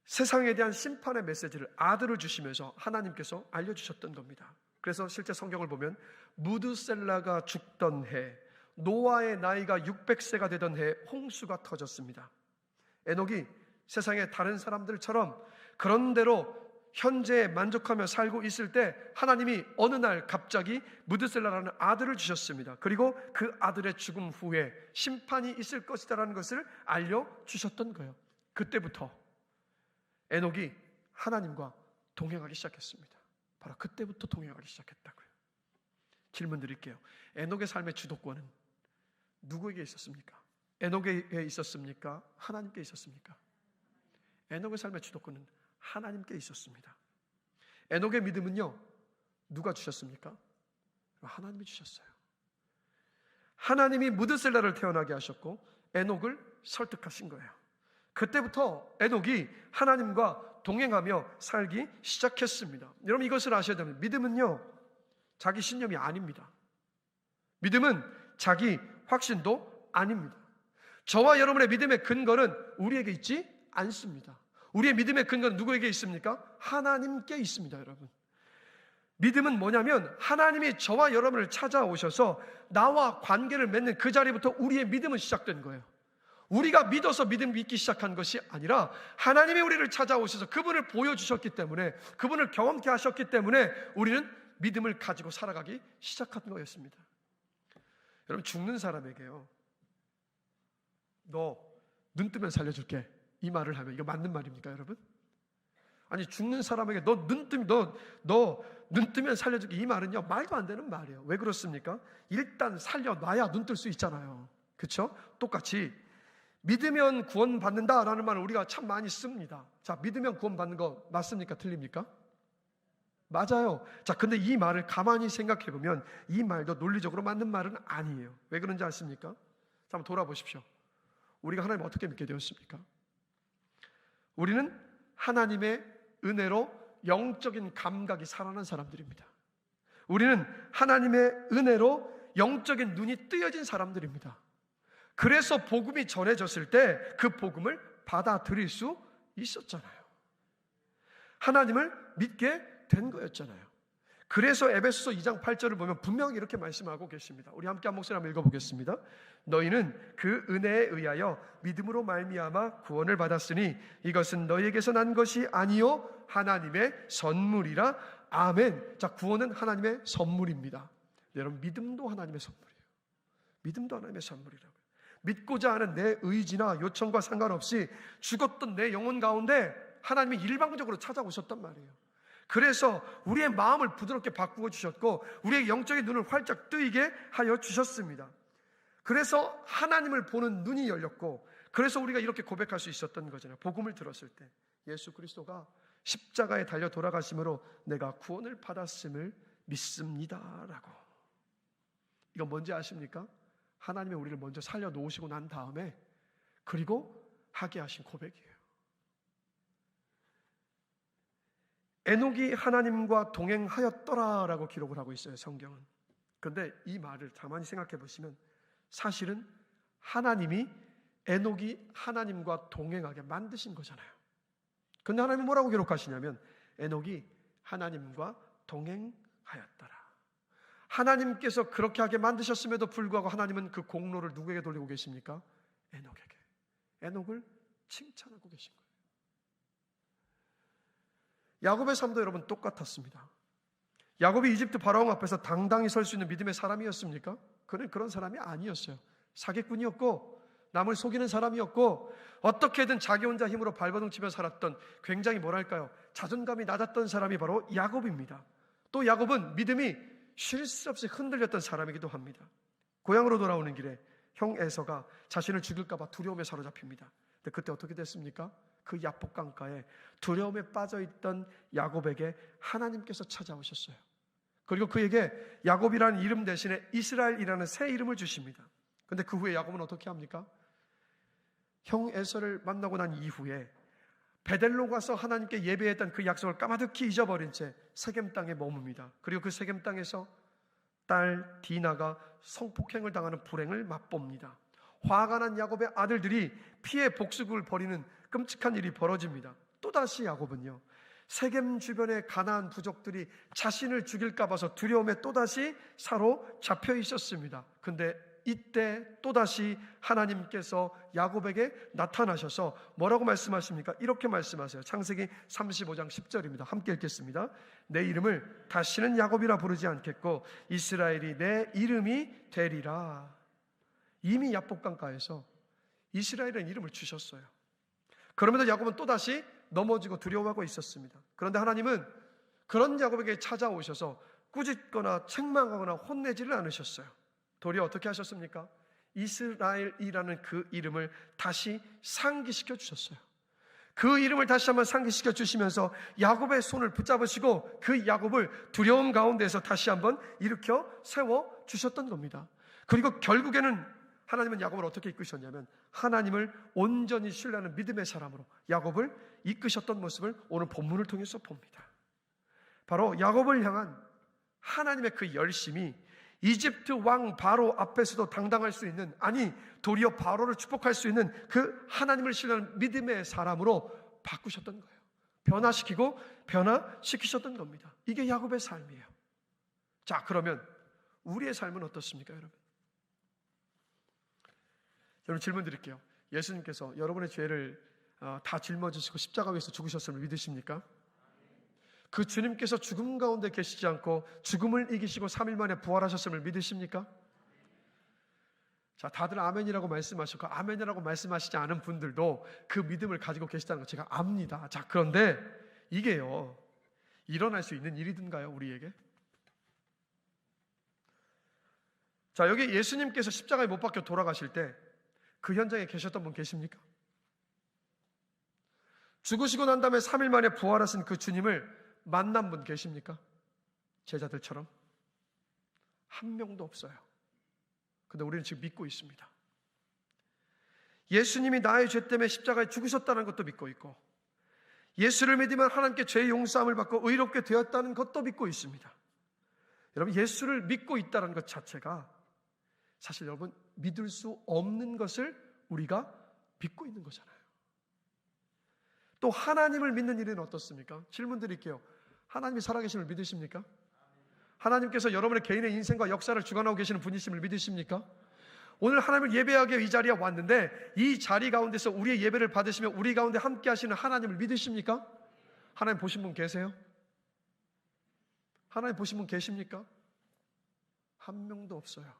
세상에 대한 심판의 메시지를 아들을 주시면서 하나님께서 알려주셨던 겁니다. 그래서 실제 성경을 보면 무드셀라가 죽던 해, 노아의 나이가 600세가 되던 해에 홍수가 터졌습니다. 에녹이 세상의 다른 사람들처럼 그런대로 현재에 만족하며 살고 있을 때 하나님이 어느 날 갑자기 무드셀라라는 아들을 주셨습니다. 그리고 그 아들의 죽음 후에 심판이 있을 것이다라는 것을 알려주셨던 거예요. 그때부터 에녹이 하나님과 동행하기 시작했습니다. 바로 그때부터 동행하기 시작했다고요. 질문 드릴게요. 에녹의 삶의 주도권은 누구에게 있었습니까? 에녹에게 있었습니까? 하나님께 있었습니까? 에녹의 삶의 주도권은 하나님께 있었습니다. 에녹의 믿음은요, 누가 주셨습니까? 하나님이 주셨어요. 하나님이 무드셀라를 태어나게 하셨고 에녹을 설득하신 거예요. 그때부터 에녹이 하나님과 동행하며 살기 시작했습니다. 여러분, 이것을 아셔야 됩니다. 믿음은요, 자기 신념이 아닙니다. 믿음은 자기 확신도 아닙니다. 저와 여러분의 믿음의 근거는 우리에게 있지 않습니다. 우리의 믿음의 근거는 누구에게 있습니까? 하나님께 있습니다, 여러분. 믿음은 뭐냐면 하나님이 저와 여러분을 찾아오셔서 나와 관계를 맺는 그 자리부터 우리의 믿음은 시작된 거예요. 우리가 믿어서 믿음 믿기 시작한 것이 아니라 하나님이 우리를 찾아오셔서 그분을 보여주셨기 때문에, 그분을 경험케 하셨기 때문에 우리는 믿음을 가지고 살아가기 시작한 거였습니다. 여러분, 죽는 사람에게요, 너 눈 뜨면 살려줄게, 이 말을 하면 이거 맞는 말입니까, 여러분? 아니, 죽는 사람에게 너 눈 뜨면 살려줄게, 이 말은요, 말도 안 되는 말이에요. 왜 그렇습니까? 일단 살려놔야 눈 뜰 수 있잖아요. 그렇죠? 똑같이 믿으면 구원받는다라는 말을 우리가 참 많이 씁니다. 자, 믿으면 구원받는 거 맞습니까? 틀립니까? 맞아요. 자, 근데 이 말을 가만히 생각해 보면 이 말도 논리적으로 맞는 말은 아니에요. 왜 그런지 아십니까? 자, 한번 돌아보십시오. 우리가 하나님 어떻게 믿게 되었습니까? 우리는 하나님의 은혜로 영적인 감각이 살아난 사람들입니다. 우리는 하나님의 은혜로 영적인 눈이 뜨여진 사람들입니다. 그래서 복음이 전해졌을 때 그 복음을 받아들일 수 있었잖아요. 하나님을 믿게 된 거였잖아요. 그래서 에베소서 2장 8절을 보면 분명히 이렇게 말씀하고 계십니다. 우리 함께 한 목소리 한번 읽어보겠습니다. 너희는 그 은혜에 의하여 믿음으로 말미암아 구원을 받았으니 이것은 너희에게서 난 것이 아니요 하나님의 선물이라. 아멘. 자, 구원은 하나님의 선물입니다. 여러분, 믿음도 하나님의 선물이에요. 믿음도 하나님의 선물이라고요. 믿고자 하는 내 의지나 요청과 상관없이 죽었던 내 영혼 가운데 하나님이 일방적으로 찾아오셨단 말이에요. 그래서 우리의 마음을 부드럽게 바꾸어 주셨고 우리의 영적인 눈을 활짝 뜨이게 하여 주셨습니다. 그래서 하나님을 보는 눈이 열렸고, 그래서 우리가 이렇게 고백할 수 있었던 거잖아요. 복음을 들었을 때 예수 그리스도가 십자가에 달려 돌아가심으로 내가 구원을 받았음을 믿습니다라고. 이건 뭔지 아십니까? 하나님이 우리를 먼저 살려놓으시고 난 다음에 그리고 하게 하신 고백이에요. 에녹이 하나님과 동행하였더라라고 기록을 하고 있어요, 성경은. 그런데 이 말을 가만히 생각해 보시면 사실은 하나님이 에녹이 하나님과 동행하게 만드신 거잖아요. 그런데 하나님이 뭐라고 기록하시냐면 에녹이 하나님과 동행하였더라. 하나님께서 그렇게 하게 만드셨음에도 불구하고 하나님은 그 공로를 누구에게 돌리고 계십니까? 에녹에게. 에녹을 칭찬하고 계신 거예요. 야곱의 삶도 여러분 똑같았습니다. 야곱이 이집트 바로왕 앞에서 당당히 설 수 있는 믿음의 사람이었습니까? 그는 그런 사람이 아니었어요. 사기꾼이었고 남을 속이는 사람이었고 어떻게든 자기 혼자 힘으로 발버둥치며 살았던 굉장히 뭐랄까요, 자존감이 낮았던 사람이 바로 야곱입니다. 또 야곱은 믿음이 쉴 새 없이 흔들렸던 사람이기도 합니다. 고향으로 돌아오는 길에 형 에서가 자신을 죽일까 봐 두려움에 사로잡힙니다. 근데 그때 어떻게 됐습니까? 그 야복강가에 두려움에 빠져있던 야곱에게 하나님께서 찾아오셨어요. 그리고 그에게 야곱이라는 이름 대신에 이스라엘이라는 새 이름을 주십니다. 근데 그 후에 야곱은 어떻게 합니까? 형 에서를 만나고 난 이후에 베델로 가서 하나님께 예배했던 그 약속을 까마득히 잊어버린 채 세겜 땅에 머뭅니다. 그리고 그 세겜 땅에서 딸 디나가 성폭행을 당하는 불행을 맛봅니다. 화가 난 야곱의 아들들이 피해 복수를 벌이는 끔찍한 일이 벌어집니다. 또다시 야곱은요, 세겜 주변의 가나안 부족들이 자신을 죽일까 봐서 두려움에 또다시 사로잡혀 있었습니다. 근데 이때 또다시 하나님께서 야곱에게 나타나셔서 뭐라고 말씀하십니까? 이렇게 말씀하세요. 창세기 35장 10절입니다. 함께 읽겠습니다. 내 이름을 다시는 야곱이라 부르지 않겠고 이스라엘이 내 이름이 되리라. 이미 야복강가에서 이스라엘이라는 이름을 주셨어요. 그러면서 야곱은 또다시 넘어지고 두려워하고 있었습니다. 그런데 하나님은 그런 야곱에게 찾아오셔서 꾸짖거나 책망하거나 혼내지를 않으셨어요. 도리어 어떻게 하셨습니까? 이스라엘이라는 그 이름을 다시 상기시켜 주셨어요. 그 이름을 다시 한번 상기시켜 주시면서 야곱의 손을 붙잡으시고 그 야곱을 두려움 가운데서 다시 한번 일으켜 세워 주셨던 겁니다. 그리고 결국에는 하나님은 야곱을 어떻게 이끄셨냐면 하나님을 온전히 신뢰하는 믿음의 사람으로 야곱을 이끄셨던 모습을 오늘 본문을 통해서 봅니다. 바로 야곱을 향한 하나님의 그 열심이 이집트 왕 바로 앞에서도 당당할 수 있는, 아니 도리어 바로를 축복할 수 있는 그 하나님을 신뢰하는 믿음의 사람으로 바꾸셨던 거예요. 변화시키고 변화시키셨던 겁니다. 이게 야곱의 삶이에요. 자, 그러면 우리의 삶은 어떻습니까, 여러분? 여러분 질문 드릴게요. 예수님께서 여러분의 죄를 다 짊어지시고 십자가 위에서 죽으셨음을 믿으십니까? 그 주님께서 죽음 가운데 계시지 않고 죽음을 이기시고 3일 만에 부활하셨음을 믿으십니까? 자, 다들 아멘이라고 말씀하시고 아멘이라고 말씀하시지 않은 분들도 그 믿음을 가지고 계시다는 거 제가 압니다. 자, 그런데 이게요, 일어날 수 있는 일이든가요, 우리에게? 자, 여기 예수님께서 십자가에 못 박혀 돌아가실 때 그 현장에 계셨던 분 계십니까? 죽으시고 난 다음에 3일 만에 부활하신 그 주님을 만난 분 계십니까? 제자들처럼? 한 명도 없어요. 근데 우리는 지금 믿고 있습니다. 예수님이 나의 죄 때문에 십자가에 죽으셨다는 것도 믿고 있고, 예수를 믿으면 하나님께 죄의 용서함을 받고 의롭게 되었다는 것도 믿고 있습니다. 여러분, 예수를 믿고 있다는 것 자체가 사실 여러분 믿을 수 없는 것을 우리가 믿고 있는 거잖아요. 또 하나님을 믿는 일은 어떻습니까? 질문 드릴게요. 하나님이 살아계심을 믿으십니까? 하나님께서 여러분의 개인의 인생과 역사를 주관하고 계시는 분이심을 믿으십니까? 오늘 하나님을 예배하기 이 자리에 왔는데 이 자리 가운데서 우리의 예배를 받으시며 우리 가운데 함께 하시는 하나님을 믿으십니까? 하나님 보신 분 계세요? 하나님 보신 분 계십니까? 한 명도 없어요.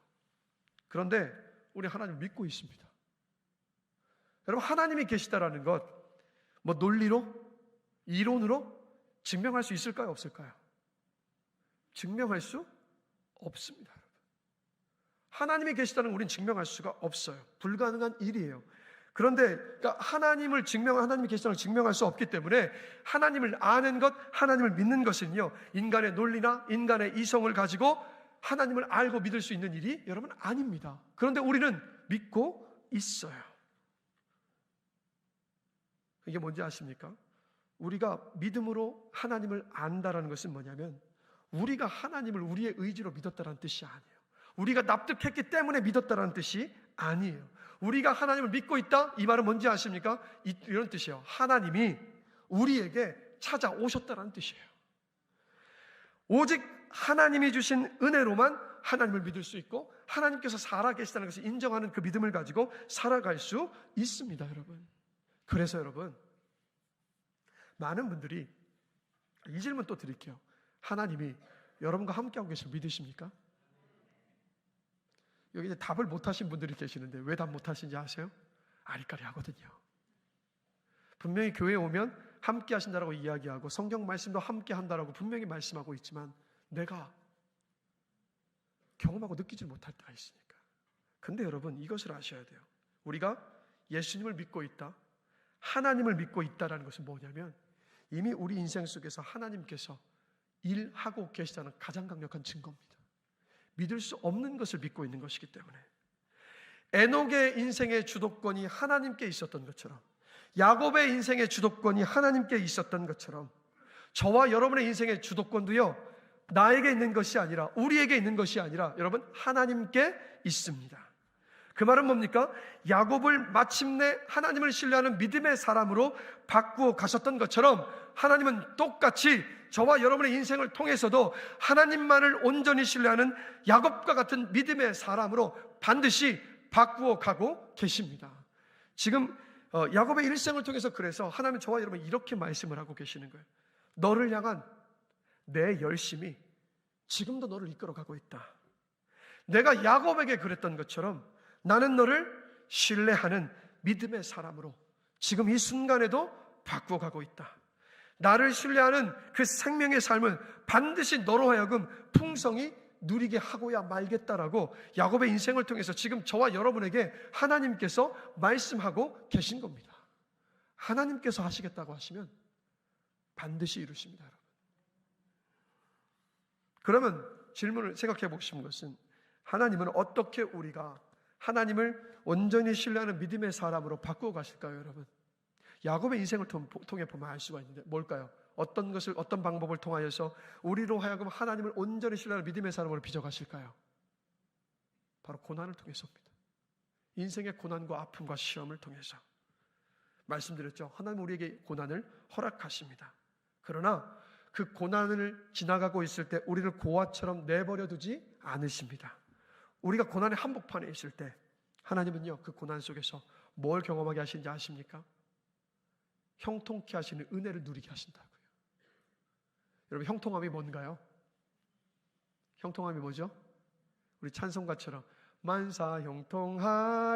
그런데 우리 하나님을 믿고 있습니다. 여러분, 하나님이 계시다라는 것, 뭐 논리로, 이론으로 증명할 수 있을까요, 없을까요? 증명할 수 없습니다. 하나님이 계시다는 걸 우리는 증명할 수가 없어요. 불가능한 일이에요. 그런데 그러니까 하나님이 계시다는 걸 증명할 수 없기 때문에 하나님을 아는 것, 하나님을 믿는 것은요, 인간의 논리나 인간의 이성을 가지고 하나님을 알고 믿을 수 있는 일이 여러분 아닙니다. 그런데 우리는 믿고 있어요. 이게 뭔지 아십니까? 우리가 믿음으로 하나님을 안다라는 것은 뭐냐면 우리가 하나님을 우리의 의지로 믿었다는 뜻이 아니에요. 우리가 납득했기 때문에 믿었다는 뜻이 아니에요. 우리가 하나님을 믿고 있다? 이 말은 뭔지 아십니까? 이런 뜻이에요. 하나님이 우리에게 찾아오셨다는 뜻이에요. 오직 하나님이 주신 은혜로만 하나님을 믿을 수 있고 하나님께서 살아계시다는 것을 인정하는 그 믿음을 가지고 살아갈 수 있습니다, 여러분. 그래서 여러분, 많은 분들이 이 질문 또 드릴게요. 하나님이 여러분과 함께하고 계실 믿으십니까? 여기 이제 답을 못하신 분들이 계시는데 왜 답 못하신지 아세요? 아리까리 하거든요. 분명히 교회에 오면 함께 하신다라고 이야기하고 성경 말씀도 함께 한다라고 분명히 말씀하고 있지만 내가 경험하고 느끼지 못할 때가 있으니까. 근데 여러분, 이것을 아셔야 돼요. 우리가 예수님을 믿고 있다, 하나님을 믿고 있다라는 것은 뭐냐면 이미 우리 인생 속에서 하나님께서 일하고 계시다는 가장 강력한 증거입니다. 믿을 수 없는 것을 믿고 있는 것이기 때문에. 에녹의 인생의 주도권이 하나님께 있었던 것처럼, 야곱의 인생의 주도권이 하나님께 있었던 것처럼, 저와 여러분의 인생의 주도권도요, 나에게 있는 것이 아니라, 우리에게 있는 것이 아니라 여러분, 하나님께 있습니다. 그 말은 뭡니까? 야곱을 마침내 하나님을 신뢰하는 믿음의 사람으로 바꾸어 가셨던 것처럼 하나님은 똑같이 저와 여러분의 인생을 통해서도 하나님만을 온전히 신뢰하는 야곱과 같은 믿음의 사람으로 반드시 바꾸어 가고 계십니다. 지금 야곱의 일생을 통해서 그래서 하나님은 저와 여러분 이렇게 말씀을 하고 계시는 거예요. 너를 향한 내 열심이 지금도 너를 이끌어가고 있다. 내가 야곱에게 그랬던 것처럼 나는 너를 신뢰하는 믿음의 사람으로 지금 이 순간에도 바꾸어가고 있다. 나를 신뢰하는 그 생명의 삶을 반드시 너로 하여금 풍성히 누리게 하고야 말겠다라고 야곱의 인생을 통해서 지금 저와 여러분에게 하나님께서 말씀하고 계신 겁니다. 하나님께서 하시겠다고 하시면 반드시 이루십니다, 여러분. 그러면 질문을 생각해 보시는 것은, 하나님은 어떻게 우리가 하나님을 온전히 신뢰하는 믿음의 사람으로 바꾸어 가실까요, 여러분? 야곱의 인생을 통해 보면 알 수가 있는데 뭘까요? 어떤 방법을 통하여서 우리로 하여금 하나님을 온전히 신뢰하는 믿음의 사람으로 빚어가실까요? 바로 고난을 통해서입니다. 인생의 고난과 아픔과 시험을 통해서. 말씀드렸죠. 하나님은 우리에게 고난을 허락하십니다. 그러나 그 고난을 지나가고 있을 때 우리를 고아처럼 내버려 두지 않으십니다. 우리가 고난의 한복판에 있을 때 하나님은요, 그 고난 속에서 뭘 경험하게 하시는지 아십니까? 형통케 하시는 은혜를 누리게 하신다고요. 여러분, 형통함이 뭔가요? 형통함이 뭐죠? 우리 찬송가처럼 만사 형통하리라,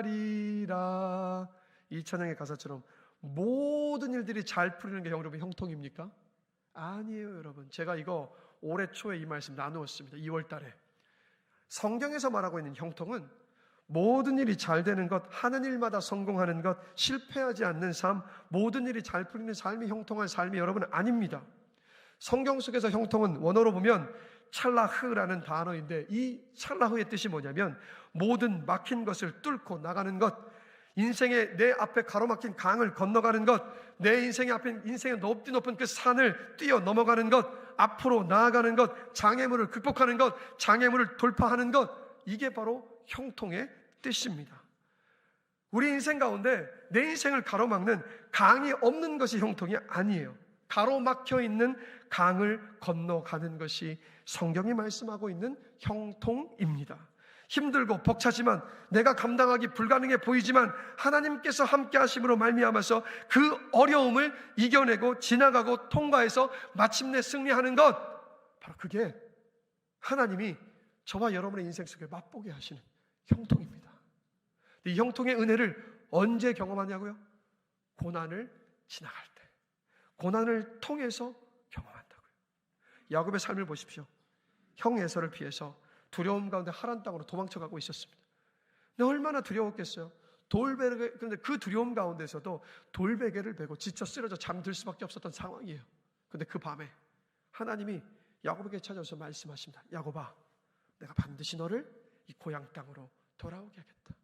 이 찬양의 가사처럼 모든 일들이 잘 풀리는 게 여러분 형통입니까? 아니에요, 여러분. 제가 이거 올해 초에 이 말씀 나누었습니다. 2월 달에. 성경에서 말하고 있는 형통은 모든 일이 잘 되는 것, 하는 일마다 성공하는 것, 실패하지 않는 삶, 모든 일이 잘 풀리는 삶이 형통한 삶이 여러분 아닙니다. 성경 속에서 형통은 원어로 보면 찰라흐라는 단어인데, 이 찰라흐의 뜻이 뭐냐면 모든 막힌 것을 뚫고 나가는 것, 인생의 내 앞에 가로막힌 강을 건너가는 것, 내 인생의 앞에 인생의 높디 높은 그 산을 뛰어 넘어가는 것, 앞으로 나아가는 것, 장애물을 극복하는 것, 장애물을 돌파하는 것, 이게 바로 형통의 뜻입니다. 우리 인생 가운데 내 인생을 가로막는 강이 없는 것이 형통이 아니에요. 가로막혀 있는 강을 건너가는 것이 성경이 말씀하고 있는 형통입니다. 힘들고 벅차지만, 내가 감당하기 불가능해 보이지만 하나님께서 함께 하심으로 말미암아서 그 어려움을 이겨내고 지나가고 통과해서 마침내 승리하는 것, 바로 그게 하나님이 저와 여러분의 인생 속에 맛보게 하시는 형통입니다. 이 형통의 은혜를 언제 경험하냐고요? 고난을 지나갈 때, 고난을 통해서 경험한다고요. 야곱의 삶을 보십시오. 형 에서를 피해서 두려움 가운데 하란 땅으로 도망쳐가고 있었습니다. 근데 얼마나 두려웠겠어요. 그런데 그 두려움 가운데서도 돌베개를 베고 지쳐 쓰러져 잠들 수밖에 없었던 상황이에요. 그런데 그 밤에 하나님이 야곱에게 찾아와서 말씀하십니다. 야곱아, 내가 반드시 너를 이 고향 땅으로 돌아오게 하겠다.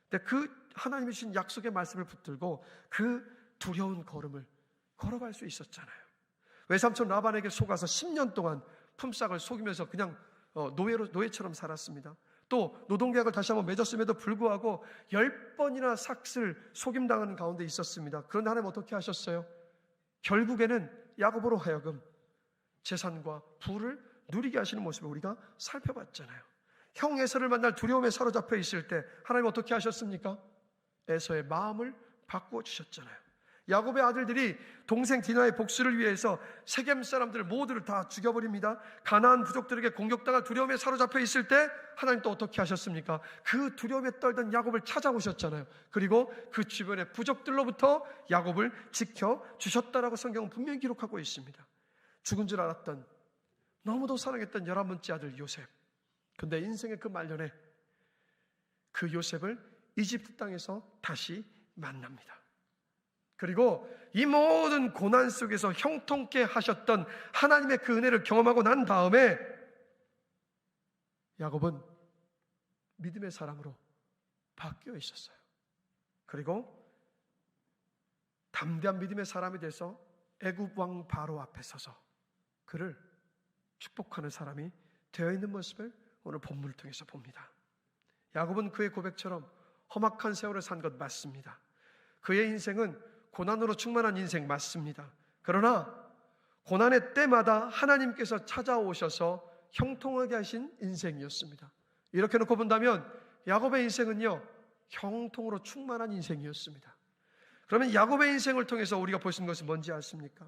근데 그 하나님이 주신 약속의 말씀을 붙들고 그 두려운 걸음을 걸어갈 수 있었잖아요. 외삼촌 라반에게 속아서 10년 동안 품삯을 속이면서 그냥 노예처럼 살았습니다. 또 노동계약을 다시 한번 맺었음에도 불구하고 10번이나 삭슬 속임당하는 가운데 있었습니다. 그런데 하나님 어떻게 하셨어요? 결국에는 야곱으로 하여금 재산과 부를 누리게 하시는 모습을 우리가 살펴봤잖아요. 형 에서를 만날 두려움에 사로잡혀 있을 때 하나님 어떻게 하셨습니까? 에서의 마음을 바꾸어 주셨잖아요. 야곱의 아들들이 동생 디나의 복수를 위해서 세겜 사람들 모두를 다 죽여버립니다. 가나안 부족들에게 공격당할 두려움에 사로잡혀 있을 때 하나님 또 어떻게 하셨습니까? 그 두려움에 떨던 야곱을 찾아오셨잖아요. 그리고 그 주변의 부족들로부터 야곱을 지켜주셨다라고 성경은 분명히 기록하고 있습니다. 죽은 줄 알았던, 너무도 사랑했던 11번째 아들 요셉, 근데 인생의 그 말년에 그 요셉을 이집트 땅에서 다시 만납니다. 그리고 이 모든 고난 속에서 형통케 하셨던 하나님의 그 은혜를 경험하고 난 다음에 야곱은 믿음의 사람으로 바뀌어 있었어요. 그리고 담대한 믿음의 사람이 돼서 애굽 왕 바로 앞에 서서 그를 축복하는 사람이 되어 있는 모습을 오늘 본문을 통해서 봅니다. 야곱은 그의 고백처럼 험악한 세월을 산 것 맞습니다. 그의 인생은 고난으로 충만한 인생 맞습니다. 그러나 고난의 때마다 하나님께서 찾아오셔서 형통하게 하신 인생이었습니다. 이렇게 놓고 본다면 야곱의 인생은요, 형통으로 충만한 인생이었습니다. 그러면 야곱의 인생을 통해서 우리가 볼 수 있는 것은 뭔지 아십니까?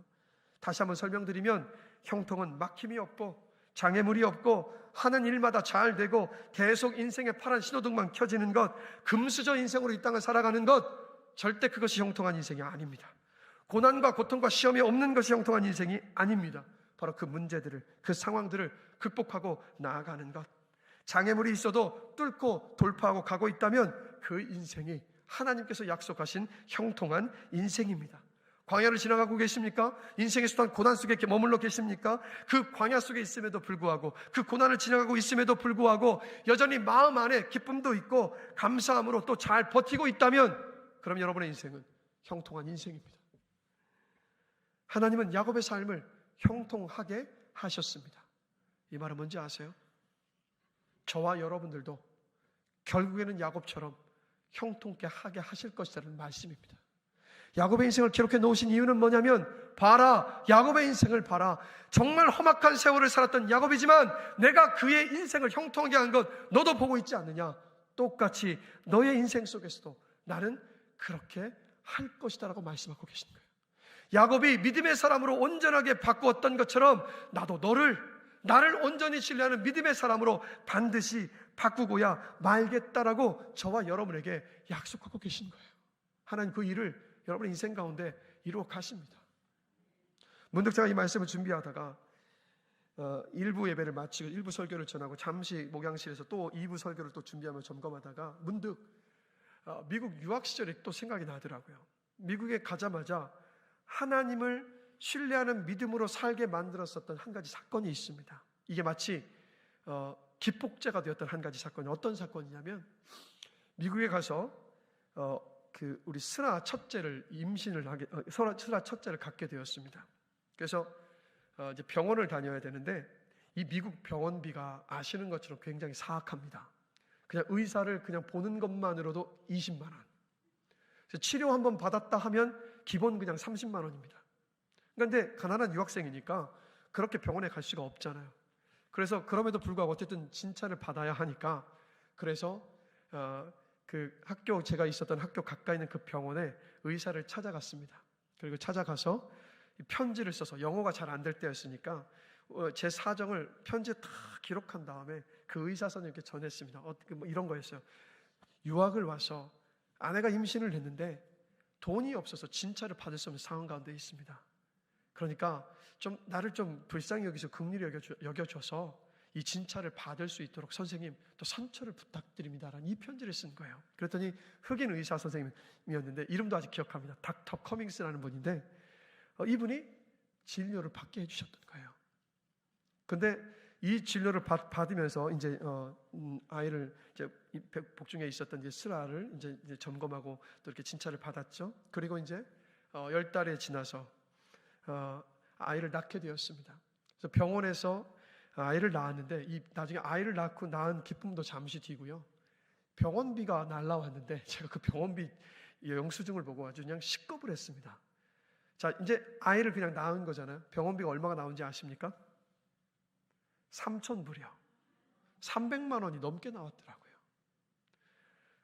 다시 한번 설명드리면 형통은 막힘이 없고 장애물이 없고 하는 일마다 잘 되고 계속 인생의 파란 신호등만 켜지는 것, 금수저 인생으로 이 땅을 살아가는 것, 절대 그것이 형통한 인생이 아닙니다. 고난과 고통과 시험이 없는 것이 형통한 인생이 아닙니다. 바로 그 문제들을, 그 상황들을 극복하고 나아가는 것, 장애물이 있어도 뚫고 돌파하고 가고 있다면 그 인생이 하나님께서 약속하신 형통한 인생입니다. 광야를 지나가고 계십니까? 인생의 수단 고난 속에 머물러 계십니까? 그 광야 속에 있음에도 불구하고, 그 고난을 지나가고 있음에도 불구하고 여전히 마음 안에 기쁨도 있고 감사함으로 또 잘 버티고 있다면 그럼 여러분의 인생은 형통한 인생입니다. 하나님은 야곱의 삶을 형통하게 하셨습니다. 이 말은 뭔지 아세요? 저와 여러분들도 결국에는 야곱처럼 형통케 하게 하실 것이라는 말씀입니다. 야곱의 인생을 기록해 놓으신 이유는 뭐냐면, 봐라, 야곱의 인생을 봐라. 정말 험악한 세월을 살았던 야곱이지만 내가 그의 인생을 형통하게 한 것 너도 보고 있지 않느냐? 똑같이 너의 인생 속에서도 나는 그렇게 할 것이다라고 말씀하고 계신 거예요. 야곱이 믿음의 사람으로 온전하게 바꾸었던 것처럼 나도 나를 온전히 신뢰하는 믿음의 사람으로 반드시 바꾸고야 말겠다라고 저와 여러분에게 약속하고 계신 거예요. 하나님 그 일을 여러분의 인생 가운데 이루어 가십니다. 문득 제가 이 말씀을 준비하다가 1부 예배를 마치고 1부 설교를 전하고 잠시 목양실에서 또 2부 설교를 또 준비하며 점검하다가 문득 미국 유학 시절이 또 생각이 나더라고요. 미국에 가자마자 하나님을 신뢰하는 믿음으로 살게 만들었었던 한 가지 사건이 있습니다. 이게 마치 기폭제가 되었던 한 가지 사건이 어떤 사건이냐면, 미국에 가서 우리 스라 첫째를 스라 첫째를 갖게 되었습니다. 그래서 이제 병원을 다녀야 되는데 이 미국 병원비가 아시는 것처럼 굉장히 사악합니다. 그냥 의사를 그냥 보는 것만으로도 20만 원. 그래서 치료 한번 받았다 하면 기본 그냥 30만 원입니다. 그런데 가난한 유학생이니까 그렇게 병원에 갈 수가 없잖아요. 그래서 그럼에도 불구하고 어쨌든 진찰을 받아야 하니까, 그래서 제가 있었던 학교 가까이 있는 그 병원에 의사를 찾아갔습니다. 그리고 찾아가서 편지를 써서, 영어가 잘 안 될 때였으니까 제 사정을 편지에 다 기록한 다음에 그 의사 선생님께 전했습니다. 뭐 이런 거였어요. 유학을 와서 아내가 임신을 했는데 돈이 없어서 진찰을 받을 수 없는 상황 가운데 있습니다. 그러니까 나를 좀 불쌍히 여기서 긍휼히 여겨줘서 이 진찰을 받을 수 있도록 선생님 또 선처를 부탁드립니다라는 이 편지를 쓴 거예요. 그랬더니 흑인 의사 선생님이었는데 이름도 아직 기억합니다. 닥터 커밍스라는 분인데 이분이 진료를 받게 해주셨던 거예요. 근데 이 진료를 받으면서 이제 아이를 이제 복중에 있었던 이제 스라를 이제 점검하고 또 이렇게 진찰을 받았죠. 그리고 이제 10달이 지나서 아이를 낳게 되었습니다. 그래서 병원에서 아이를 낳았는데 나중에 아이를 낳은 기쁨도 잠시 뒤고요. 병원비가 날라왔는데 제가 그 병원비 영수증을 보고 아주 그냥 식겁을 했습니다. 자, 이제 아이를 그냥 낳은 거잖아요. 병원비가 얼마가 나온지 아십니까? 3,000불이요. 300만 원이 넘게 나왔더라고요.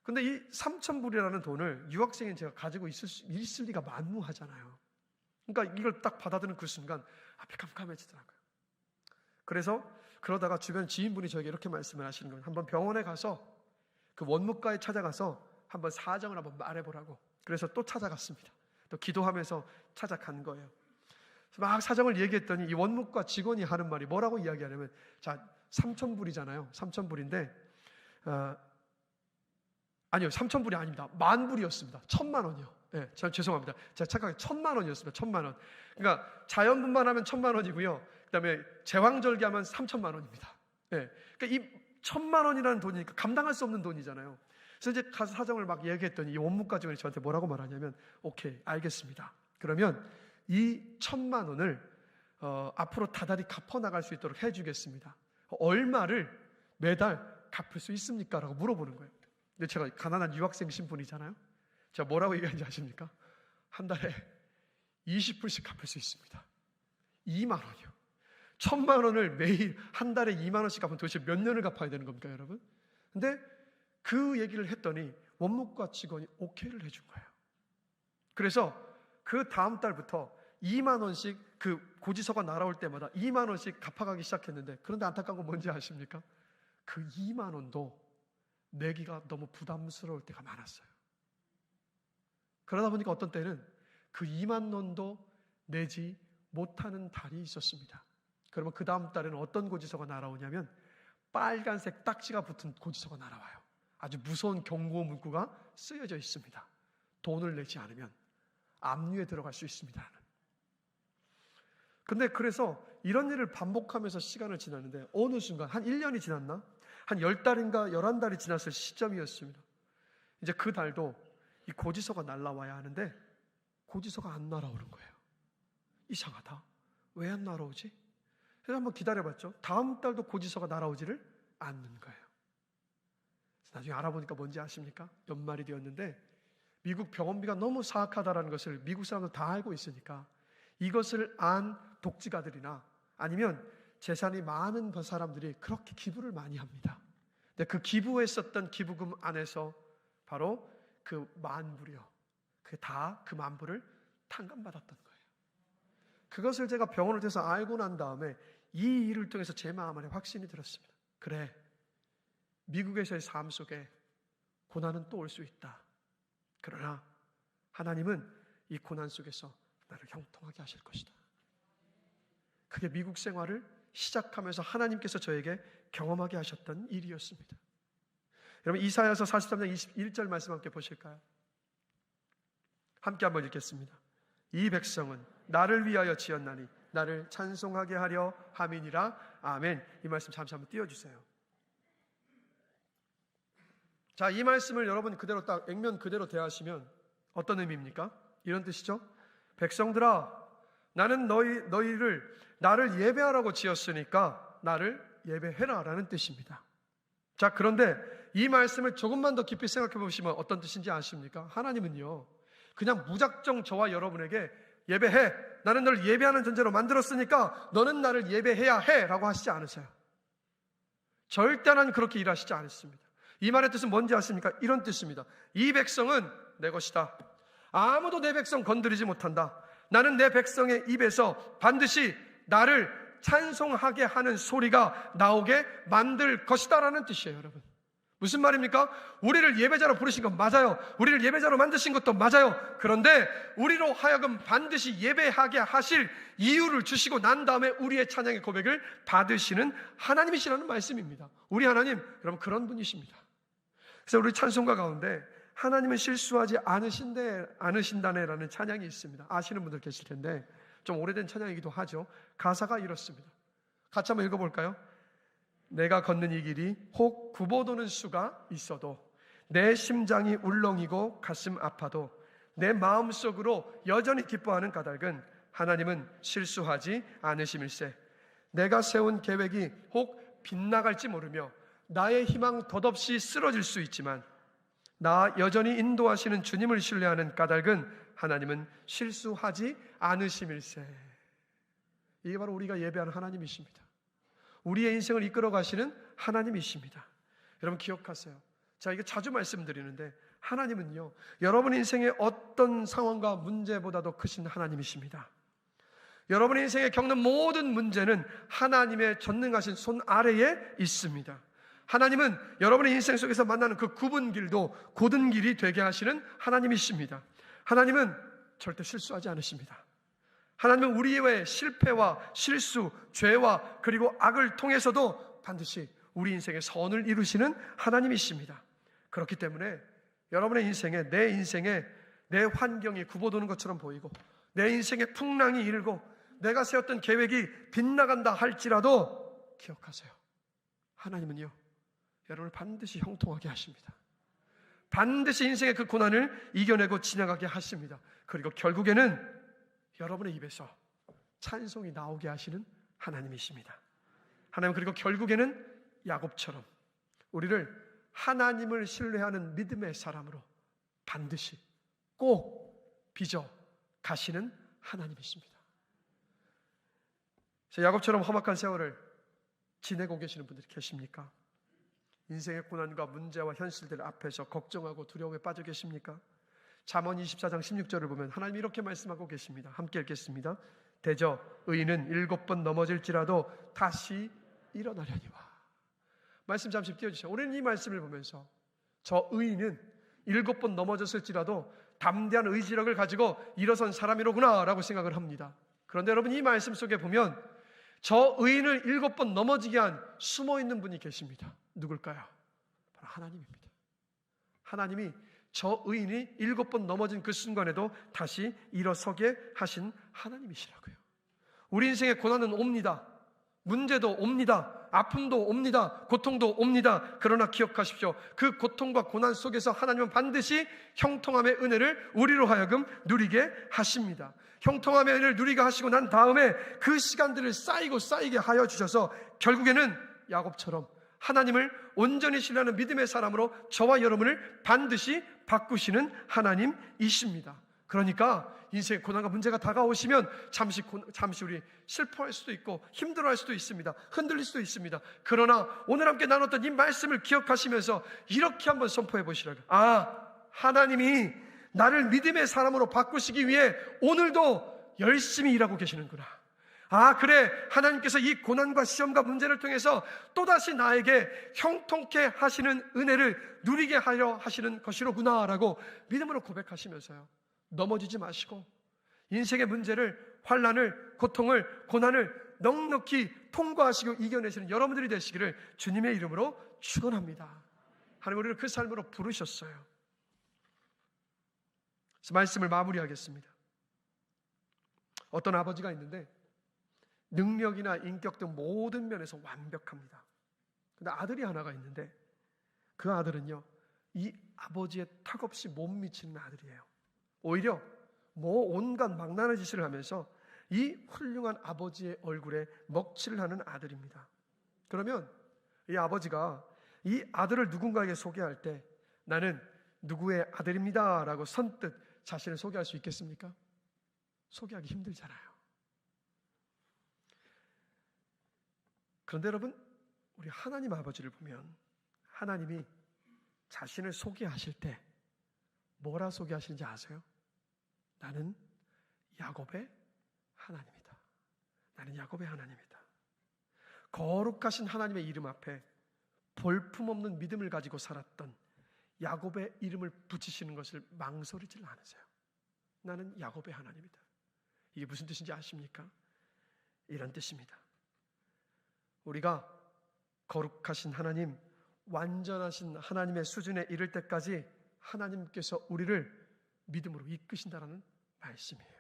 근데 이 3,000불이라는 돈을 유학생인 제가 가지고 있을 리가 만무하잖아요. 그러니까 이걸 딱 받아들이는 그 순간 앞이 캄캄해지더라고요. 그래서 그러다가 주변 지인분이 저에게 이렇게 말씀을 하시는 거예요. 한번 병원에 가서 그 원무과에 찾아가서 한번 사정을 한번 말해보라고. 그래서 또 찾아갔습니다. 또 기도하면서 찾아간 거예요. 그래서 막 사정을 얘기했더니 이 원무과 직원이 하는 말이 뭐라고 이야기하냐면, 자, 3,000불이잖아요. 3,000불인데 아니요, 3,000불이 아닙니다. 10,000불이었습니다. 1,000만 원이요. 네, 죄송합니다. 제가 착각해 1,000만 원이었습니다. 1,000만 원. 그러니까 자연분만하면 1,000만 원이고요. 그다음에 제왕절개하면 3,000만 원입니다. 네, 그러니까 이 1,000만 원이라는 돈이니까 감당할 수 없는 돈이잖아요. 그래서 이제 가서 사정을 막 얘기했더니 이 원무과 직원이 저한테 뭐라고 말하냐면, 오케이, 알겠습니다. 그러면 이 1,000만 원을 앞으로 다달이 갚아 나갈 수 있도록 해주겠습니다. 얼마를 매달 갚을 수 있습니까? 라고 물어보는 거예요. 근데 제가 가난한 유학생 신분이잖아요. 제가 뭐라고 얘기하는지 아십니까? 한 달에 20불씩 갚을 수 있습니다. 2만 원이요. 1,000만 원을 매일 한 달에 2만 원씩 갚으면 도대체 몇 년을 갚아야 되는 겁니까, 여러분? 근데 그 얘기를 했더니 원무과 직원이 오케이를 해준 거예요. 그래서 그 다음 달부터 2만 원씩 그 고지서가 날아올 때마다 2만 원씩 갚아가기 시작했는데, 그런데 안타까운 건 뭔지 아십니까? 그 2만 원도 내기가 너무 부담스러울 때가 많았어요. 그러다 보니까 어떤 때는 그 2만 원도 내지 못하는 달이 있었습니다. 그러면 그 다음 달에는 어떤 고지서가 날아오냐면 빨간색 딱지가 붙은 고지서가 날아와요. 아주 무서운 경고 문구가 쓰여져 있습니다. 돈을 내지 않으면 압류에 들어갈 수 있습니다. 근데 그래서 이런 일을 반복하면서 시간을 지났는데, 어느 순간 한 1년이 지났나? 한 10달인가 11달이 지났을 시점이었습니다. 이제 그 달도 이 고지서가 날라와야 하는데 고지서가 안 날아오는 거예요. 이상하다. 왜 안 날아오지? 그래서 한번 기다려봤죠. 다음 달도 고지서가 날아오지를 않는 거예요. 나중에 알아보니까 뭔지 아십니까? 연말이 되었는데 미국 병원비가 너무 사악하다는 것을 미국 사람들 다 알고 있으니까 이것을 안 독지가들이나 아니면 재산이 많은 사람들이 그렇게 기부를 많이 합니다. 근데 그 기부했었던 기부금 안에서 바로 그 10,000불이요. 그게 다 그 10,000불을 탕감받았던 거예요. 그것을 제가 병원을 돼서 알고 난 다음에 이 일을 통해서 제 마음 안에 확신이 들었습니다. 그래, 미국에서의 삶 속에 고난은 또 올 수 있다. 그러나 하나님은 이 고난 속에서 나를 형통하게 하실 것이다. 그게 미국 생활을 시작하면서 하나님께서 저에게 경험하게 하셨던 일이었습니다. 여러분, 이사야서 43장 21절 말씀 함께 보실까요? 함께 한번 읽겠습니다. 이 백성은 나를 위하여 지었나니 나를 찬송하게 하려 함이니라. 아멘. 이 말씀 잠시 한번 띄워주세요. 자, 이 말씀을 여러분 그대로 딱 액면 그대로 대하시면 어떤 의미입니까? 이런 뜻이죠. 백성들아, 나는 너희를 나를 예배하라고 지었으니까 나를 예배해라 라는 뜻입니다. 자, 그런데 이 말씀을 조금만 더 깊이 생각해 보시면 어떤 뜻인지 아십니까? 하나님은요, 그냥 무작정 저와 여러분에게 예배해, 나는 널 예배하는 존재로 만들었으니까 너는 나를 예배해야 해 라고 하시지 않으세요. 절대 하나님 그렇게 일하시지 않습니다. 이 말의 뜻은 뭔지 아십니까? 이런 뜻입니다. 이 백성은 내 것이다. 아무도 내 백성 건드리지 못한다. 나는 내 백성의 입에서 반드시 나를 찬송하게 하는 소리가 나오게 만들 것이다 라는 뜻이에요. 여러분, 무슨 말입니까? 우리를 예배자로 부르신 건 맞아요. 우리를 예배자로 만드신 것도 맞아요. 그런데 우리로 하여금 반드시 예배하게 하실 이유를 주시고 난 다음에 우리의 찬양의 고백을 받으시는 하나님이시라는 말씀입니다. 우리 하나님, 여러분, 그런 분이십니다. 그래서 우리 찬송가 가운데 하나님은 실수하지 않으신다네라는 찬양이 있습니다. 아시는 분들 계실 텐데 좀 오래된 찬양이기도 하죠. 가사가 이렇습니다. 같이 한번 읽어볼까요? 내가 걷는 이 길이 혹 굽어도는 수가 있어도 내 심장이 울렁이고 가슴 아파도 내 마음속으로 여전히 기뻐하는 까닭은 하나님은 실수하지 않으심일세. 내가 세운 계획이 혹 빗나갈지 모르며 나의 희망 덧없이 쓰러질 수 있지만 나 여전히 인도하시는 주님을 신뢰하는 까닭은 하나님은 실수하지 않으심일세. 이게 바로 우리가 예배하는 하나님이십니다. 우리의 인생을 이끌어 가시는 하나님이십니다. 여러분 기억하세요. 자, 이거 자주 말씀드리는데 하나님은요, 여러분 인생의 어떤 상황과 문제보다도 크신 하나님이십니다. 여러분의 인생에 겪는 모든 문제는 하나님의 전능하신 손 아래에 있습니다. 하나님은 여러분의 인생 속에서 만나는 그 굽은 길도 곧은 길이 되게 하시는 하나님이십니다. 하나님은 절대 실수하지 않으십니다. 하나님은 우리의 실패와 실수, 죄와 그리고 악을 통해서도 반드시 우리 인생의 선을 이루시는 하나님이십니다. 그렇기 때문에 여러분의 인생에, 내 인생에 내 환경이 굽어도는 것처럼 보이고 내 인생에 풍랑이 일고 내가 세웠던 계획이 빗나간다 할지라도 기억하세요. 하나님은요, 여러분을 반드시 형통하게 하십니다. 반드시 인생의 그 고난을 이겨내고 지나가게 하십니다. 그리고 결국에는 여러분의 입에서 찬송이 나오게 하시는 하나님이십니다. 하나님, 그리고 결국에는 야곱처럼 우리를 하나님을 신뢰하는 믿음의 사람으로 반드시 꼭 빚어 가시는 하나님이십니다. 야곱처럼 험악한 세월을 지내고 계시는 분들이 계십니까? 인생의 고난과 문제와 현실들 앞에서 걱정하고 두려움에 빠져 계십니까? 잠언 24장 16절을 보면 하나님이 이렇게 말씀하고 계십니다. 함께 읽겠습니다. 대저 의인은 7번 넘어질지라도 다시 일어나려니와. 말씀 잠시 띄워주세요. 우리는 이 말씀을 보면서 저 의인은 7번 넘어졌을지라도 담대한 의지력을 가지고 일어선 사람이로구나 라고 생각을 합니다. 그런데 여러분, 이 말씀 속에 보면 저 의인을 7번 넘어지게 한 숨어있는 분이 계십니다. 누굴까요? 바로 하나님입니다. 하나님이 저 의인이 7번 넘어진 그 순간에도 다시 일어서게 하신 하나님이시라고요. 우리 인생에 고난은 옵니다. 문제도 옵니다. 아픔도 옵니다. 고통도 옵니다. 그러나 기억하십시오. 그 고통과 고난 속에서 하나님은 반드시 형통함의 은혜를 우리로 하여금 누리게 하십니다. 형통함의 은혜를 누리게 하시고 난 다음에 그 시간들을 쌓이게 하여 주셔서 결국에는 야곱처럼 하나님을 온전히 신뢰하는 믿음의 사람으로 저와 여러분을 반드시 바꾸시는 하나님이십니다. 그러니까 인생의 고난과 문제가 다가오시면 잠시 우리 슬퍼할 수도 있고 힘들어할 수도 있습니다. 흔들릴 수도 있습니다. 그러나 오늘 함께 나눴던 이 말씀을 기억하시면서 이렇게 한번 선포해 보시라고요. 하나님이 나를 믿음의 사람으로 바꾸시기 위해 오늘도 열심히 일하고 계시는구나. 그래, 하나님께서 이 고난과 시험과 문제를 통해서 또다시 나에게 형통케 하시는 은혜를 누리게 하려 하시는 것이로구나 라고 믿음으로 고백하시면서요, 넘어지지 마시고 인생의 문제를, 환난을, 고통을, 고난을 넉넉히 통과하시고 이겨내시는 여러분들이 되시기를 주님의 이름으로 축원합니다. 하나님, 우리를 그 삶으로 부르셨어요. 그래서 말씀을 마무리하겠습니다. 어떤 아버지가 있는데 능력이나 인격 등 모든 면에서 완벽합니다. 근데 아들이 하나가 있는데 그 아들은요, 이 아버지의 턱없이 못 미치는 아들이에요. 오히려 온갖 망나니 짓을 하면서 이 훌륭한 아버지의 얼굴에 먹칠을 하는 아들입니다. 그러면 이 아버지가 이 아들을 누군가에게 소개할 때 나는 누구의 아들입니다 라고 선뜻 자신을 소개할 수 있겠습니까? 소개하기 힘들잖아요. 그런데 여러분, 우리 하나님 아버지를 보면 하나님이 자신을 소개하실 때 뭐라 소개하시는지 아세요? 나는 야곱의 하나님이다. 나는 야곱의 하나님이다. 거룩하신 하나님의 이름 앞에 볼품없는 믿음을 가지고 살았던 야곱의 이름을 붙이시는 것을 망설이질 않으세요. 나는 야곱의 하나님이다. 이게 무슨 뜻인지 아십니까? 이런 뜻입니다. 우리가 거룩하신 하나님, 완전하신 하나님의 수준에 이를 때까지 하나님께서 우리를 믿음으로 이끄신다라는 말씀이에요.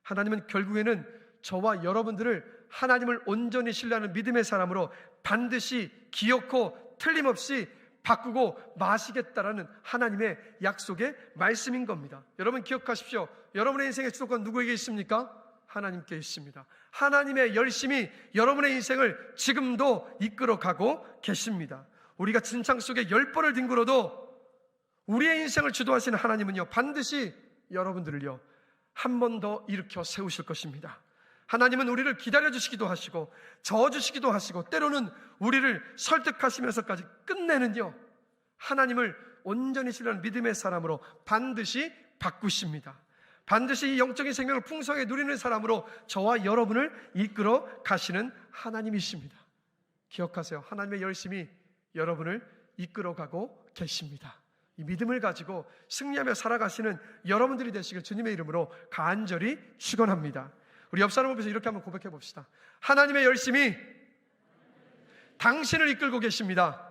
하나님은 결국에는 저와 여러분들을 하나님을 온전히 신뢰하는 믿음의 사람으로 반드시 기어코 틀림없이 바꾸고 마시겠다라는 하나님의 약속의 말씀인 겁니다. 여러분 기억하십시오. 여러분의 인생의 주도권 누구에게 있습니까? 하나님께 있습니다. 하나님의 열심히 여러분의 인생을 지금도 이끌어가고 계십니다. 우리가 진창 속에 10번을 뒹굴어도 우리의 인생을 주도하시는 하나님은요, 반드시 여러분들을요 한 번 더 일으켜 세우실 것입니다. 하나님은 우리를 기다려주시기도 하시고 저어주시기도 하시고 때로는 우리를 설득하시면서까지 끝내는요, 하나님을 온전히 신뢰하는 믿음의 사람으로 반드시 바꾸십니다. 반드시 이 영적인 생명을 풍성하게 누리는 사람으로 저와 여러분을 이끌어 가시는 하나님이십니다. 기억하세요. 하나님의 열심히 여러분을 이끌어가고 계십니다. 이 믿음을 가지고 승리하며 살아가시는 여러분들이 되시길 주님의 이름으로 간절히 축원합니다. 우리 옆 사람 앞에서 이렇게 한번 고백해 봅시다. 하나님의 열심히 당신을 이끌고 계십니다.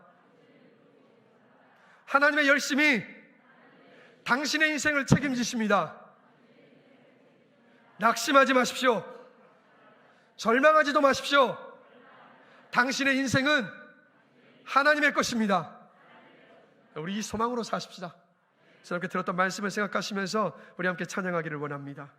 하나님의 열심히 당신의 인생을 책임지십니다. 낙심하지 마십시오. 절망하지도 마십시오. 당신의 인생은 하나님의 것입니다. 우리 이 소망으로 사십시다. 저렇게 들었던 말씀을 생각하시면서 우리 함께 찬양하기를 원합니다.